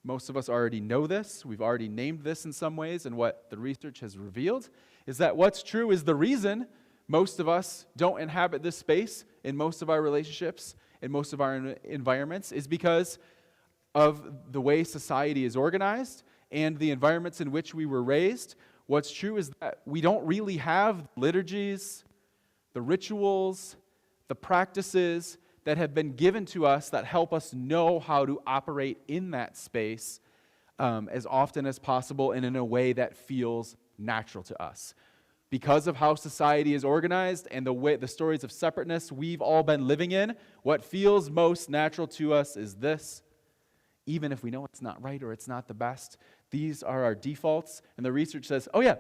Most of us already know this. We've already named this in some ways, and what the research has revealed is that what's true is the reason most of us don't inhabit this space in most of our relationships, in most of our environments, is because of the way society is organized and the environments in which we were raised. What's true is that we don't really have liturgies, the rituals, the practices that have been given to us that help us know how to operate in that space as often as possible and in a way that feels natural to us. Because of how society is organized and the stories of separateness we've all been living in, what feels most natural to us is this. Even if we know it's not right or it's not the best, these are our defaults. And the research says, oh yeah,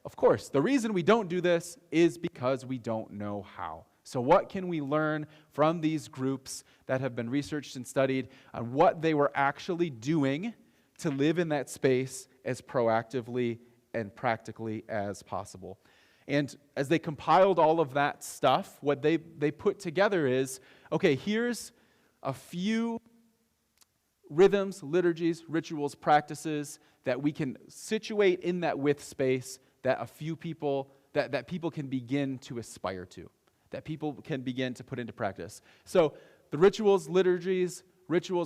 of course, the reason we don't do this is because we don't know how. So what can we learn from these groups that have been researched and studied on what they were actually doing to live in that space as proactively and practically as possible? And as they compiled all of that stuff, what they put together is, okay, here's a few rhythms, liturgies, rituals, practices that we can situate in that with space that a few people, that people can begin to aspire to, that people can begin to put into practice. So the rituals, liturgies,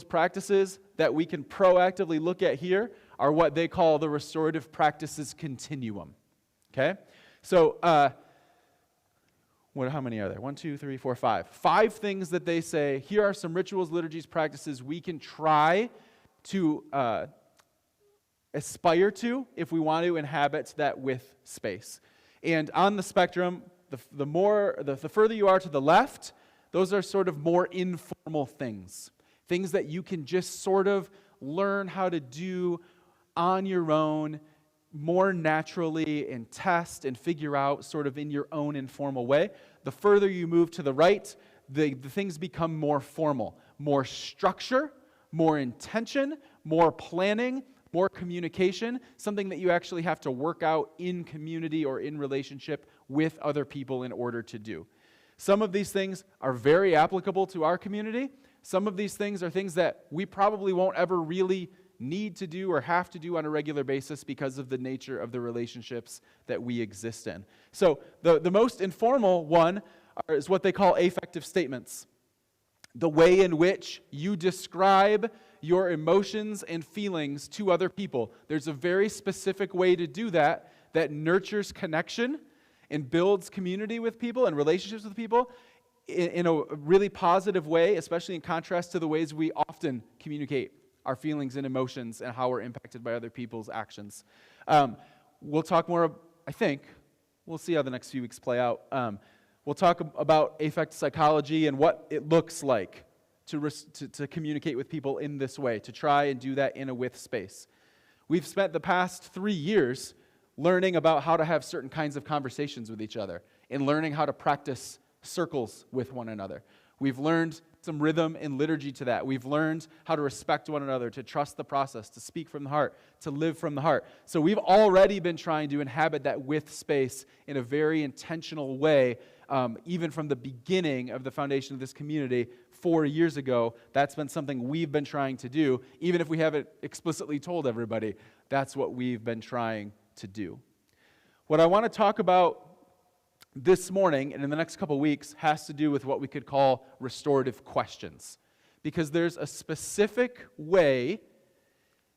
practices that we can proactively look at here are what they call the restorative practices continuum. Okay? So how many are there? 1, 2, 3, 4, 5. 5 things that they say, here are some rituals, liturgies, practices we can try to aspire to if we want to inhabit that with space. And on the spectrum, the further you are to the left, those are sort of more informal things that you can just sort of learn how to do on your own, more naturally, and test and figure out sort of in your own informal way. The further you move to the right, the things become more formal, more structure, more intention, more planning, more communication, something that you actually have to work out in community or in relationship with other people in order to do. Some of these things are very applicable to our community. Some of these things are things that we probably won't ever really need to do or have to do on a regular basis because of the nature of the relationships that we exist in. So the most informal one is what they call affective statements. The way in which you describe your emotions and feelings to other people. There's a very specific way to do that nurtures connection and builds community with people and relationships with people in a really positive way, especially in contrast to the ways we often communicate our feelings and emotions and how we're impacted by other people's actions. We'll talk more, I think, we'll see how the next few weeks play out. We'll talk about affective psychology and what it looks like to communicate with people in this way, to try and do that in a with space. We've spent the past 3 years learning about how to have certain kinds of conversations with each other and learning how to practice circles with one another. We've learned some rhythm and liturgy to that. We've learned how to respect one another, to trust the process, to speak from the heart, to live from the heart. So we've already been trying to inhabit that with space in a very intentional way, even from the beginning of the foundation of this community 4 years ago. That's been something we've been trying to do, even if we haven't explicitly told everybody. That's what we've been trying to do. What I want to talk about this morning and in the next couple weeks has to do with what we could call restorative questions. Because there's a specific way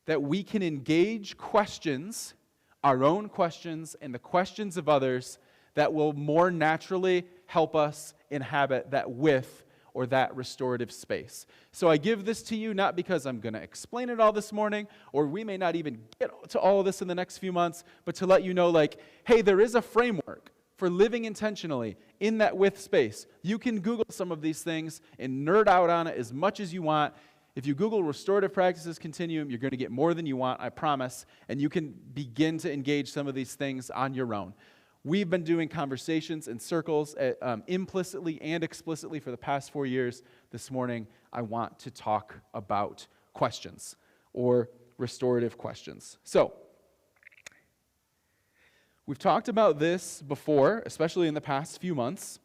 that we can engage questions, our own questions and the questions of others, that will more naturally help us inhabit that with or that restorative space. So I give this to you not because I'm going to explain it all this morning, or we may not even get to all of this in the next few months, but to let you know, like, hey, there is a framework for living intentionally in that with space. You can Google some of these things and nerd out on it as much as you want. If you Google restorative practices continuum, you're going to get more than you want, I promise, and you can begin to engage some of these things on your own. We've been doing conversations in circles implicitly and explicitly for the past 4 years. This morning, I want to talk about questions or restorative questions. So, we've talked about this before, especially in the past few months,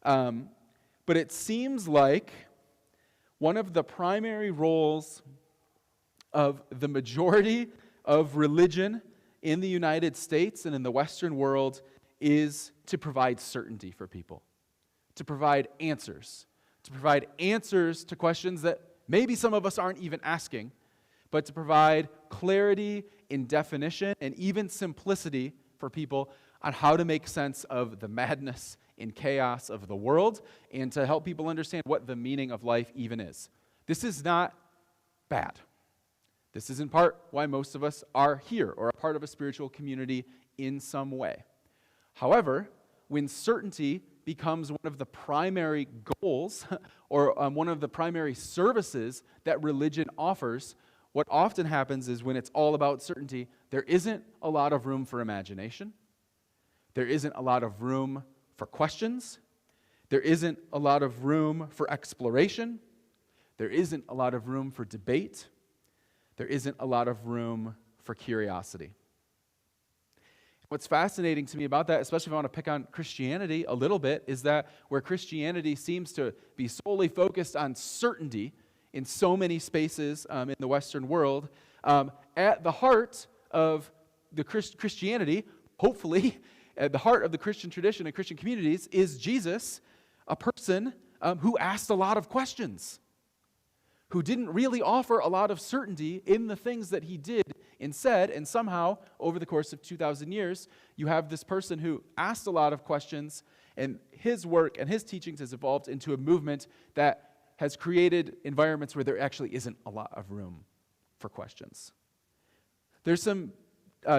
but it seems like one of the primary roles of the majority of religion in the United States and in the Western world is to provide certainty for people, to provide answers to questions that maybe some of us aren't even asking, but to provide clarity in definition and even simplicity for people on how to make sense of the madness and chaos of the world and to help people understand what the meaning of life even is. This is not bad. This is in part why most of us are here or a part of a spiritual community in some way. However, when certainty becomes one of the primary goals or one of the primary services that religion offers, what often happens is when it's all about certainty, there isn't a lot of room for imagination. There isn't a lot of room for questions. There isn't a lot of room for exploration. There isn't a lot of room for debate. There isn't a lot of room for curiosity. What's fascinating to me about that, especially if I want to pick on Christianity a little bit, is that where Christianity seems to be solely focused on certainty in so many spaces in the Western world, at the heart of the Christianity, hopefully, at the heart of the Christian tradition and Christian communities is Jesus, a person who asked a lot of questions, who didn't really offer a lot of certainty in the things that he did and said, and somehow, over the course of 2,000 years, you have this person who asked a lot of questions, and his work and his teachings has evolved into a movement that has created environments where there actually isn't a lot of room for questions. There's some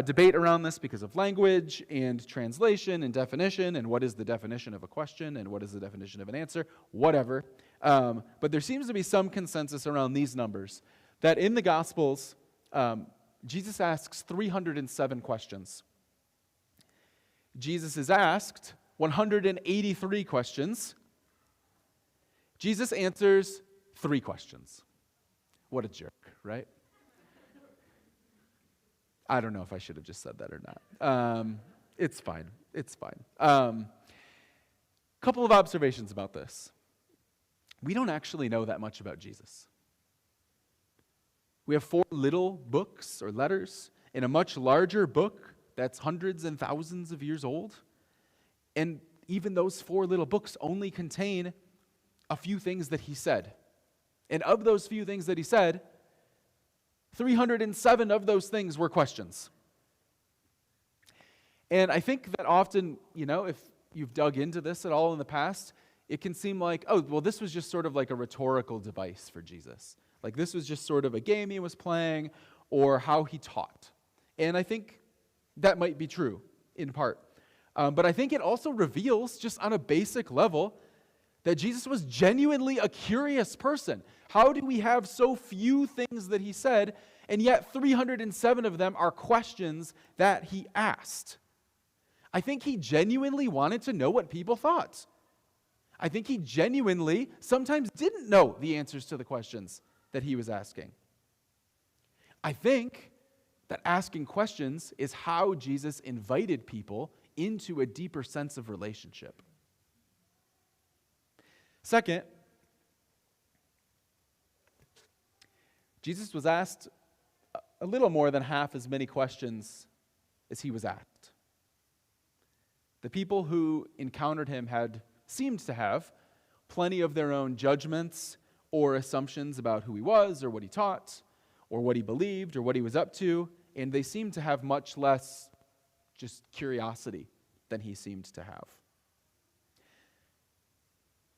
debate around this because of language and translation and definition and what is the definition of a question and what is the definition of an answer, whatever. But there seems to be some consensus around these numbers that in the Gospels, Jesus asks 307 questions. Jesus is asked 183 questions. Jesus answers 3 questions. What a jerk, right? I don't know if I should have just said that or not. It's fine. It's fine. Couple of observations about this. We don't actually know that much about Jesus. We have 4 little books or letters in a much larger book that's hundreds and thousands of years old. And even those 4 little books only contain a few things that he said. And of those few things that he said, 307 of those things were questions. And I think that often, if you've dug into this at all in the past, it can seem like, oh, well, this was just sort of like a rhetorical device for Jesus. Like this was just sort of a game he was playing or how he taught. And I think that might be true in part. But I think it also reveals, just on a basic level, that Jesus was genuinely a curious person. How do we have so few things that he said, and yet 307 of them are questions that he asked? I think he genuinely wanted to know what people thought. I think he genuinely sometimes didn't know the answers to the questions that he was asking. I think that asking questions is how Jesus invited people into a deeper sense of relationship. Second, Jesus was asked a little more than half as many questions as he was asked. The people who encountered him seemed to have plenty of their own judgments or assumptions about who he was or what he taught or what he believed or what he was up to, and they seemed to have much less just curiosity than he seemed to have.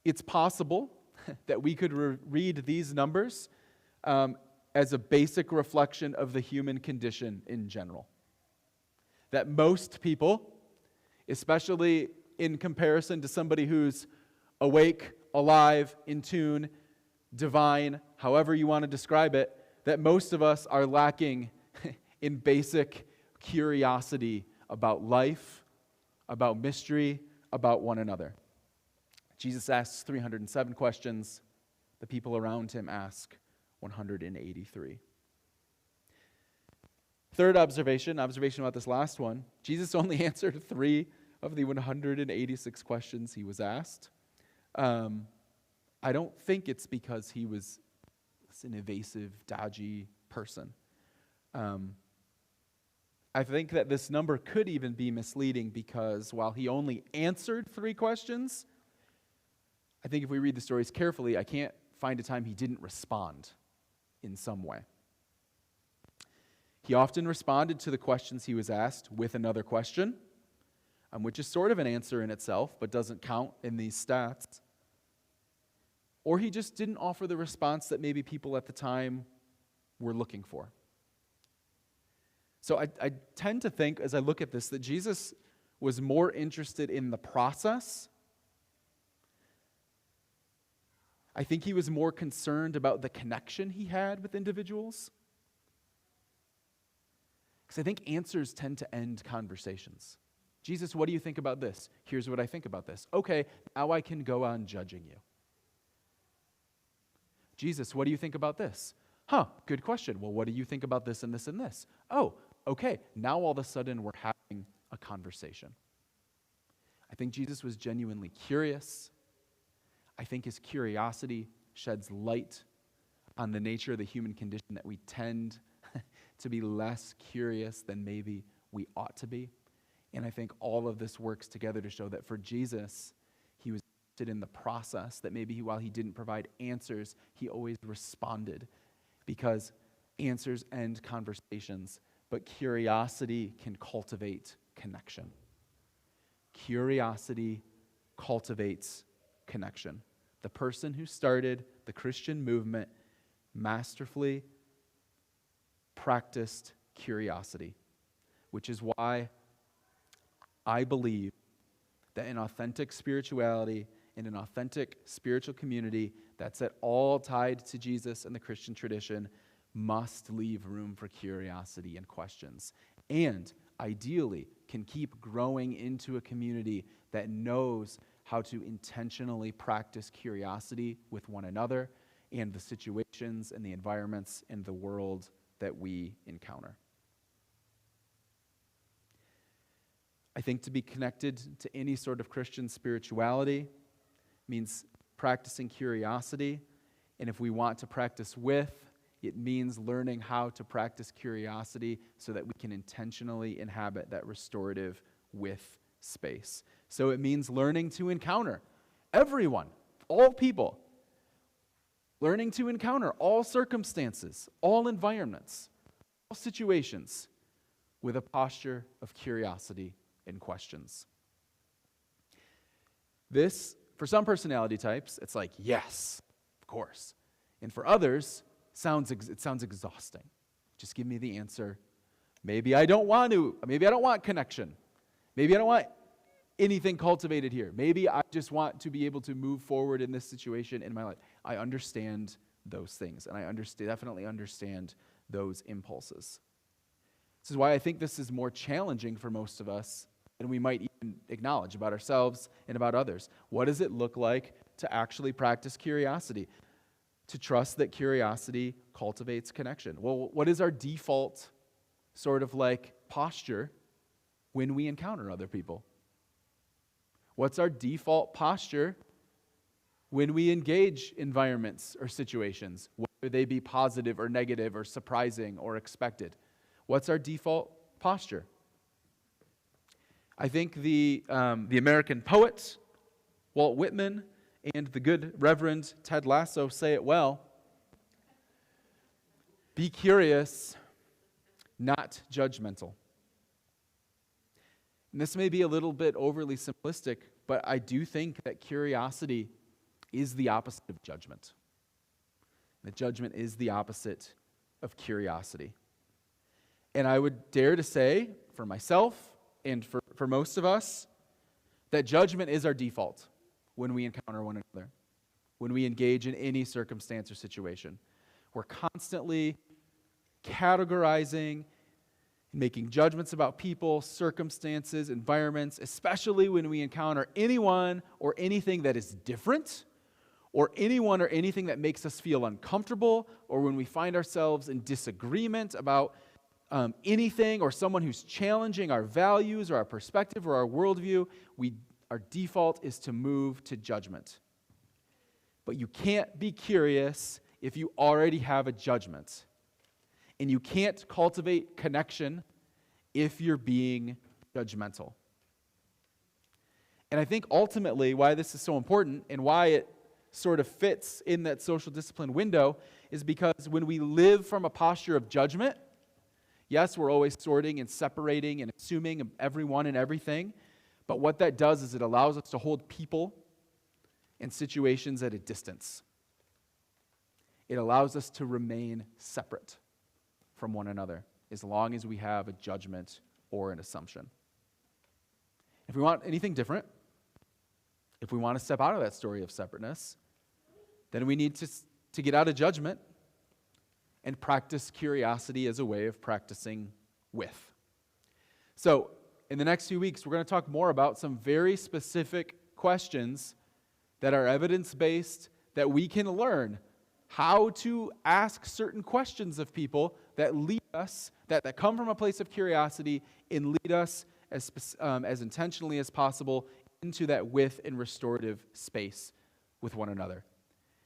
It's possible that we could read these numbers as a basic reflection of the human condition in general. That most people especially in comparison to somebody who's awake, alive, in tune, divine, however you want to describe it, that most of us are lacking in basic curiosity about life, about mystery, about one another. Jesus asks 307 questions. The people around him ask 183. Third observation about this last one, Jesus only answered 3 of the 186 questions he was asked. I don't think it's because he was an evasive, dodgy person. I think that this number could even be misleading because while he only answered 3 questions, I think if we read the stories carefully, I can't find a time he didn't respond in some way. He often responded to the questions he was asked with another question, which is sort of an answer in itself, but doesn't count in these stats. Or he just didn't offer the response that maybe people at the time were looking for. So I tend to think, as I look at this, that Jesus was more interested in the process. I think he was more concerned about the connection he had with individuals. Because I think answers tend to end conversations. Jesus, what do you think about this? Here's what I think about this. Okay, now I can go on judging you. Jesus, what do you think about this? Good question. Well, what do you think about this and this and this? Oh, okay, now all of a sudden we're having a conversation. I think Jesus was genuinely curious. I think his curiosity sheds light on the nature of the human condition, that we tend to be less curious than maybe we ought to be. And I think all of this works together to show that for Jesus, he was interested in the process, that maybe while he didn't provide answers, he always responded, because answers end conversations, but curiosity can cultivate connection. Curiosity cultivates connection. The person who started the Christian movement masterfully practiced curiosity, which is why I believe that an authentic spirituality and an authentic spiritual community that's at all tied to Jesus and the Christian tradition must leave room for curiosity and questions, and ideally can keep growing into a community that knows how to intentionally practice curiosity with one another and the situations and the environments and the world that we encounter. I think to be connected to any sort of Christian spirituality means practicing curiosity, and if we want to practice with, it means learning how to practice curiosity so that we can intentionally inhabit that restorative with space. So it means learning to encounter everyone, all people, learning to encounter all circumstances, all environments, all situations with a posture of curiosity and questions. This, for some personality types, it's like, yes, of course. And for others, it sounds exhausting. Just give me the answer. Maybe I don't want connection. Maybe I don't want anything cultivated here. Maybe I just want to be able to move forward in this situation in my life. I understand those things, and I definitely understand those impulses. This is why I think this is more challenging for most of us than we might even acknowledge about ourselves and about others. What does it look like to actually practice curiosity? To trust that curiosity cultivates connection. Well, what is our default sort of like posture when we encounter other people? What's our default posture when we engage environments or situations, whether they be positive or negative or surprising or expected? What's our default posture? I think the American poet, Walt Whitman, and the good Reverend Ted Lasso say it well. Be curious, not judgmental. And this may be a little bit overly simplistic, but I do think that curiosity is the opposite of judgment. That judgment is the opposite of curiosity. And I would dare to say, for myself and for most of us, that judgment is our default when we encounter one another, when we engage in any circumstance or situation. We're constantly categorizing, making judgments about people, circumstances, environments, especially when we encounter anyone or anything that is different, or anyone or anything that makes us feel uncomfortable, or when we find ourselves in disagreement about anything, or someone who's challenging our values or our perspective or our worldview, our default is to move to judgment. But you can't be curious if you already have a judgment. And you can't cultivate connection if you're being judgmental. And I think ultimately why this is so important and why it sort of fits in that social discipline window is because when we live from a posture of judgment, yes, we're always sorting and separating and assuming everyone and everything, but what that does is it allows us to hold people and situations at a distance. It allows us to remain separate from one another as long as we have a judgment or an assumption. If we want anything different, if we want to step out of that story of separateness, then we need to get out of judgment and practice curiosity as a way of practicing with. So, in the next few weeks, we're going to talk more about some very specific questions that are evidence-based, that we can learn how to ask certain questions of people that lead us, that come from a place of curiosity and lead us as intentionally as possible into that with and restorative space with one another.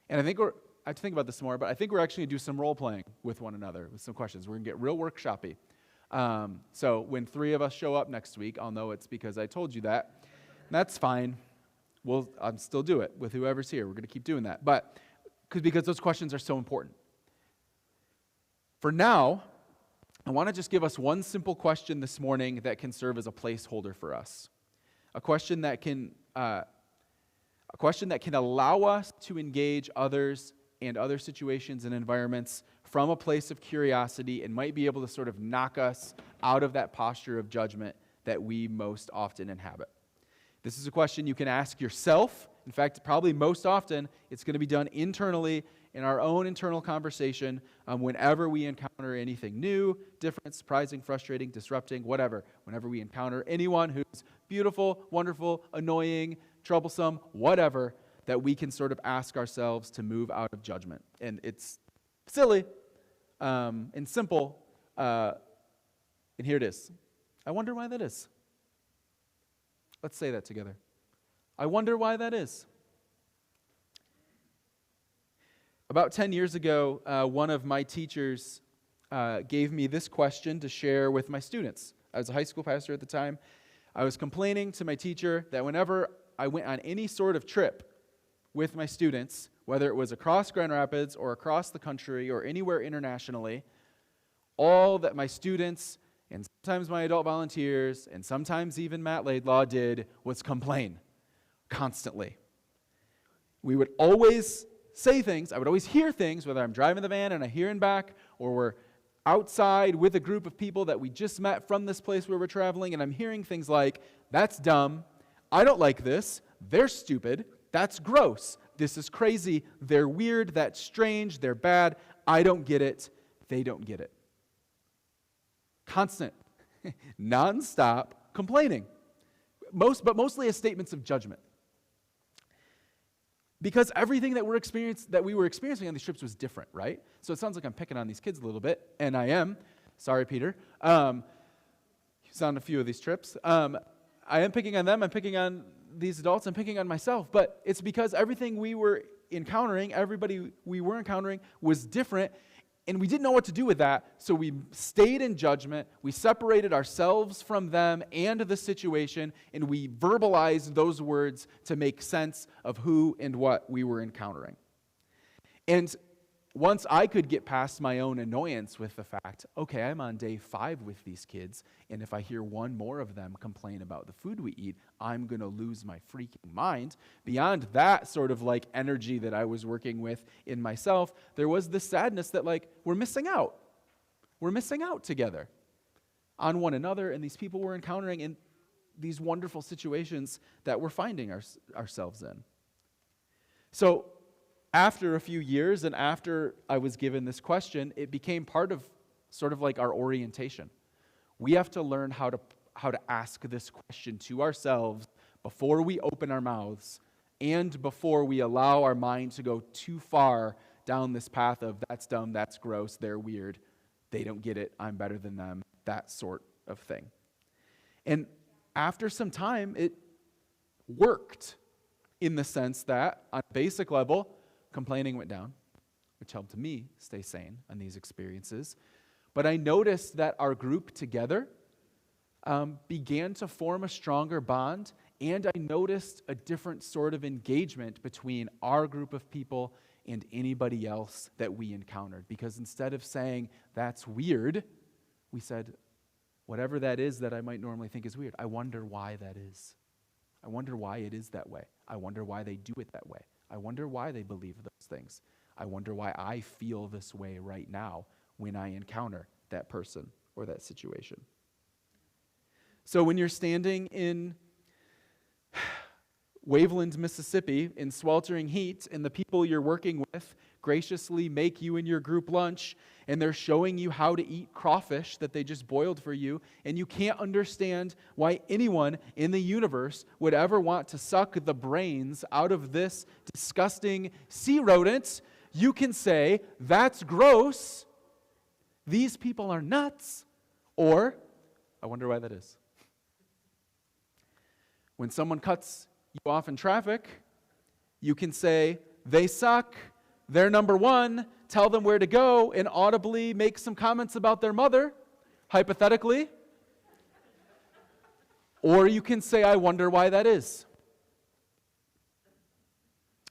And I have to think about this more, but I think we're actually going to do some role-playing with one another with some questions. We're going to get real workshoppy. So when 3 of us show up next week, I'll know it's because I told you that. That's fine. I'll still do it with whoever's here. We're going to keep doing that. But because those questions are so important. For now, I want to just give us one simple question this morning that can serve as a placeholder for us. A question that can allow us to engage others and other situations and environments from a place of curiosity and might be able to sort of knock us out of that posture of judgment that we most often inhabit. This is a question you can ask yourself. In fact, probably most often, it's going to be done internally in our own internal conversation whenever we encounter anything new, different, surprising, frustrating, disrupting, whatever. Whenever we encounter anyone who's beautiful, wonderful, annoying, troublesome, whatever, that we can sort of ask ourselves to move out of judgment. And it's silly and simple, and here it is. I wonder why that is. Let's say that together. I wonder why that is. About 10 years ago, one of my teachers gave me this question to share with my students. I was a high school pastor at the time. I was complaining to my teacher that whenever I went on any sort of trip with my students, whether it was across Grand Rapids or across the country or anywhere internationally, all that my students and sometimes my adult volunteers and sometimes even Matt Laidlaw did was complain constantly. We would always say things, I would always hear things, whether I'm driving the van and I hear in back, or we're outside with a group of people that we just met from this place where we're traveling, and I'm hearing things like, that's dumb, I don't like this, they're stupid, that's gross, this is crazy, they're weird, that's strange, they're bad, I don't get it, they don't get it. Constant, nonstop complaining, but mostly as statements of judgment. Because everything that we were experiencing on these trips was different, right? So it sounds like I'm picking on these kids a little bit, and I am. Sorry, Peter. He's on a few of these trips. I am picking on them. I'm picking on these adults. I'm picking on myself. But it's because everything we were encountering, everybody we were encountering was different, and we didn't know what to do with that, so we stayed in judgment, we separated ourselves from them and the situation, and we verbalized those words to make sense of who and what we were encountering. And once I could get past my own annoyance with the fact, okay, I'm on day 5 with these kids, and if I hear one more of them complain about the food we eat, I'm going to lose my freaking mind. Beyond that sort of like energy that I was working with in myself, there was this sadness that like, we're missing out. We're missing out together on one another and these people we're encountering, and these wonderful situations that we're finding ourselves in. So after a few years and after I was given this question, it became part of sort of like our orientation. We have to learn how to ask this question to ourselves before we open our mouths and before we allow our mind to go too far down this path of that's dumb, that's gross, they're weird, they don't get it, I'm better than them, that sort of thing. And after some time, it worked in the sense that on a basic level, complaining went down, which helped me stay sane on these experiences. But I noticed that our group together began to form a stronger bond, and I noticed a different sort of engagement between our group of people and anybody else that we encountered. Because instead of saying, that's weird, we said, whatever that is that I might normally think is weird, I wonder why that is. I wonder why it is that way. I wonder why they do it that way. I wonder why they believe those things. I wonder why I feel this way right now when I encounter that person or that situation. So when you're standing in Waveland, Mississippi, in sweltering heat, and the people you're working with graciously make you and your group lunch, and they're showing you how to eat crawfish that they just boiled for you, and you can't understand why anyone in the universe would ever want to suck the brains out of this disgusting sea rodent, you can say, that's gross, these people are nuts, or, I wonder why that is. When someone cuts you off in traffic, you can say, they suck, they're number one, tell them where to go, and audibly make some comments about their mother, hypothetically. Or you can say, I wonder why that is.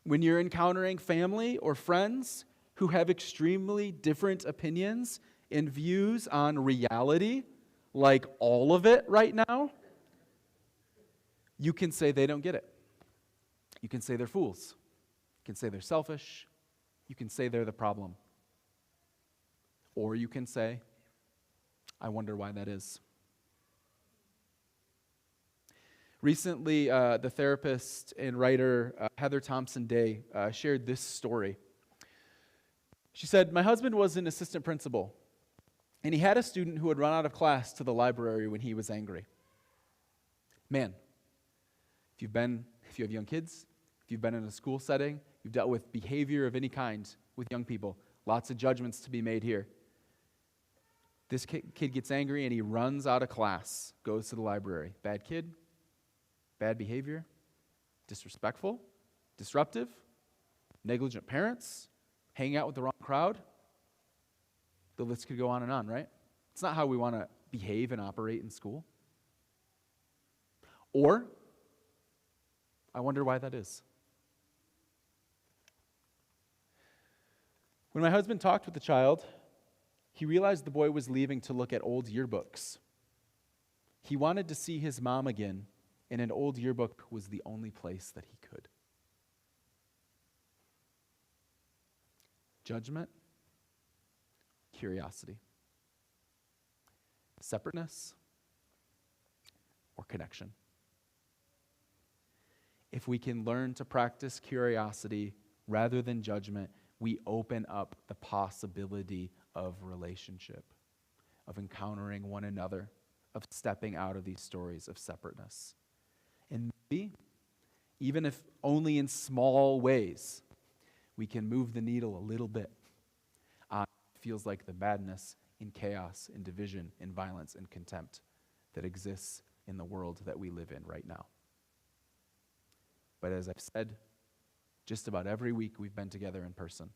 When you're encountering family or friends who have extremely different opinions and views on reality, like all of it right now, you can say they don't get it. You can say they're fools. You can say they're selfish. You can say they're the problem. Or you can say, I wonder why that is. Recently, the therapist and writer Heather Thompson Day shared this story. She said, my husband was an assistant principal, and he had a student who had run out of class to the library when he was angry. Man, if you have young kids, if you've been in a school setting, you've dealt with behavior of any kind with young people, lots of judgments to be made here. This kid gets angry and he runs out of class, goes to the library. Bad kid, bad behavior, disrespectful, disruptive, negligent parents, hanging out with the wrong crowd. The list could go on, right? It's not how we want to behave and operate in school. Or, I wonder why that is. When my husband talked with the child, he realized the boy was leaving to look at old yearbooks. He wanted to see his mom again, and an old yearbook was the only place that he could. Judgment, curiosity, separateness, or connection. If we can learn to practice curiosity rather than judgment, we open up the possibility of relationship, of encountering one another, of stepping out of these stories of separateness. And maybe, even if only in small ways, we can move the needle a little bit. It feels like the madness and chaos and division and violence and contempt that exists in the world that we live in right now. But as I've said, just about every week we've been together in person.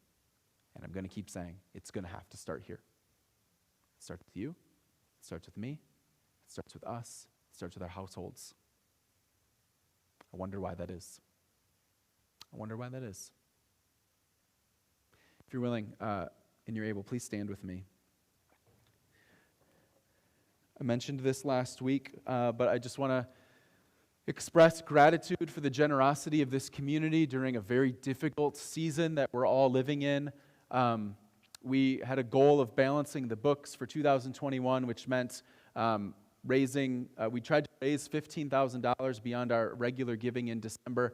And I'm going to keep saying, it's going to have to start here. It starts with you. It starts with me. It starts with us. It starts with our households. I wonder why that is. I wonder why that is. If you're willing and you're able, please stand with me. I mentioned this last week, but I just want to express gratitude for the generosity of this community during a very difficult season that we're all living in. We had a goal of balancing the books for 2021, which meant we tried to raise $15,000 beyond our regular giving in December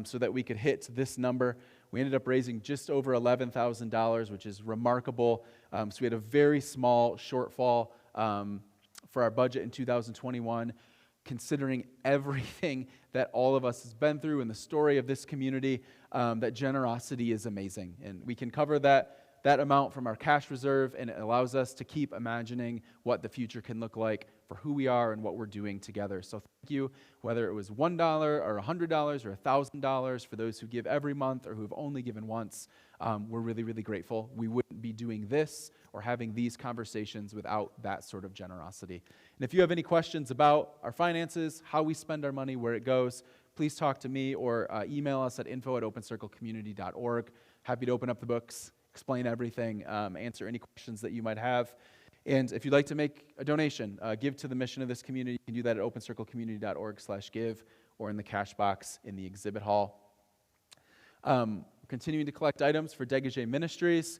so that we could hit this number. We ended up raising just over $11,000, which is remarkable. So we had a very small shortfall for our budget in 2021, considering everything that all of us has been through and the story of this community. That generosity is amazing. And we can cover that amount from our cash reserve, and it allows us to keep imagining what the future can look like for who we are and what we're doing together. So thank you, whether it was $1 or $100 or $1,000 for those who give every month or who have only given once. We're really, really grateful. We wouldn't be doing this or having these conversations without that sort of generosity. And if you have any questions about our finances, how we spend our money, where it goes, please talk to me or email us at info@opencirclecommunity.org. Happy to open up the books, explain everything, answer any questions that you might have. And if you'd like to make a donation, give to the mission of this community, you can do that at opencirclecommunity.org/give or in the cash box in the exhibit hall. We're continuing to collect items for Dégagé Ministries.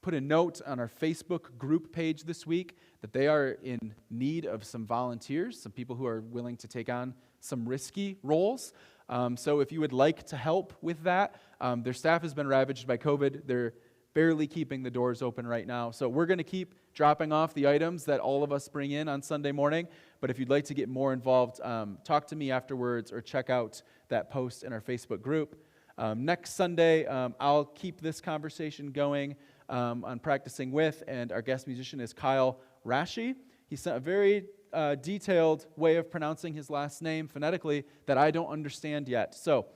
Put a note on our Facebook group page this week that they are in need of some volunteers, some people who are willing to take on some risky roles. So if you would like to help with that, their staff has been ravaged by COVID. They're barely keeping the doors open right now. So we're going to keep dropping off the items that all of us bring in on Sunday morning. But if you'd like to get more involved, talk to me afterwards or check out that post in our Facebook group. Next Sunday, I'll keep this conversation going on Practicing With, and our guest musician is Kyle Rashi. He sent a very detailed way of pronouncing his last name phonetically that I don't understand yet. So,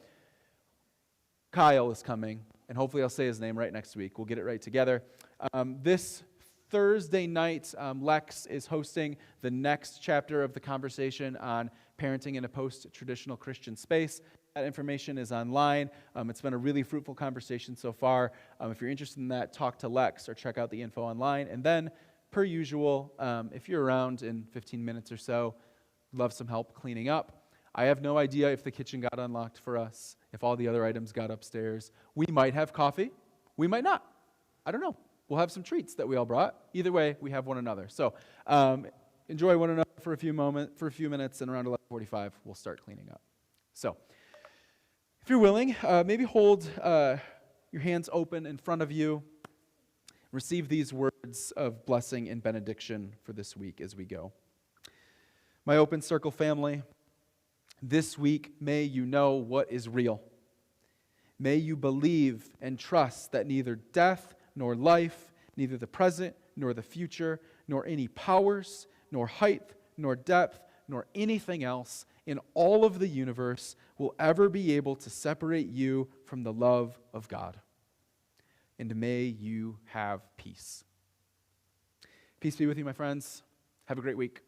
Kyle is coming, and hopefully I'll say his name right next week. We'll get it right together. This Thursday night, Lex is hosting the next chapter of the conversation on parenting in a post-traditional Christian space. That information is online. It's been a really fruitful conversation so far. If you're interested in that, talk to Lex or check out the info online. And then, per usual, if you're around in 15 minutes or so, love some help cleaning up. I have no idea if the kitchen got unlocked for us, if all the other items got upstairs. We might have coffee. We might not. I don't know. We'll have some treats that we all brought. Either way, we have one another. So enjoy one another for a few minutes, and around 11:45, we'll start cleaning up. So if you're willing, maybe hold your hands open in front of you. Receive these words of blessing and benediction for this week as we go. My Open Circle family, this week may you know what is real. May you believe and trust that neither death nor life, neither the present nor the future, nor any powers, nor height, nor depth, nor anything else in all of the universe will ever be able to separate you from the love of God. And may you have peace. Peace be with you, my friends. Have a great week.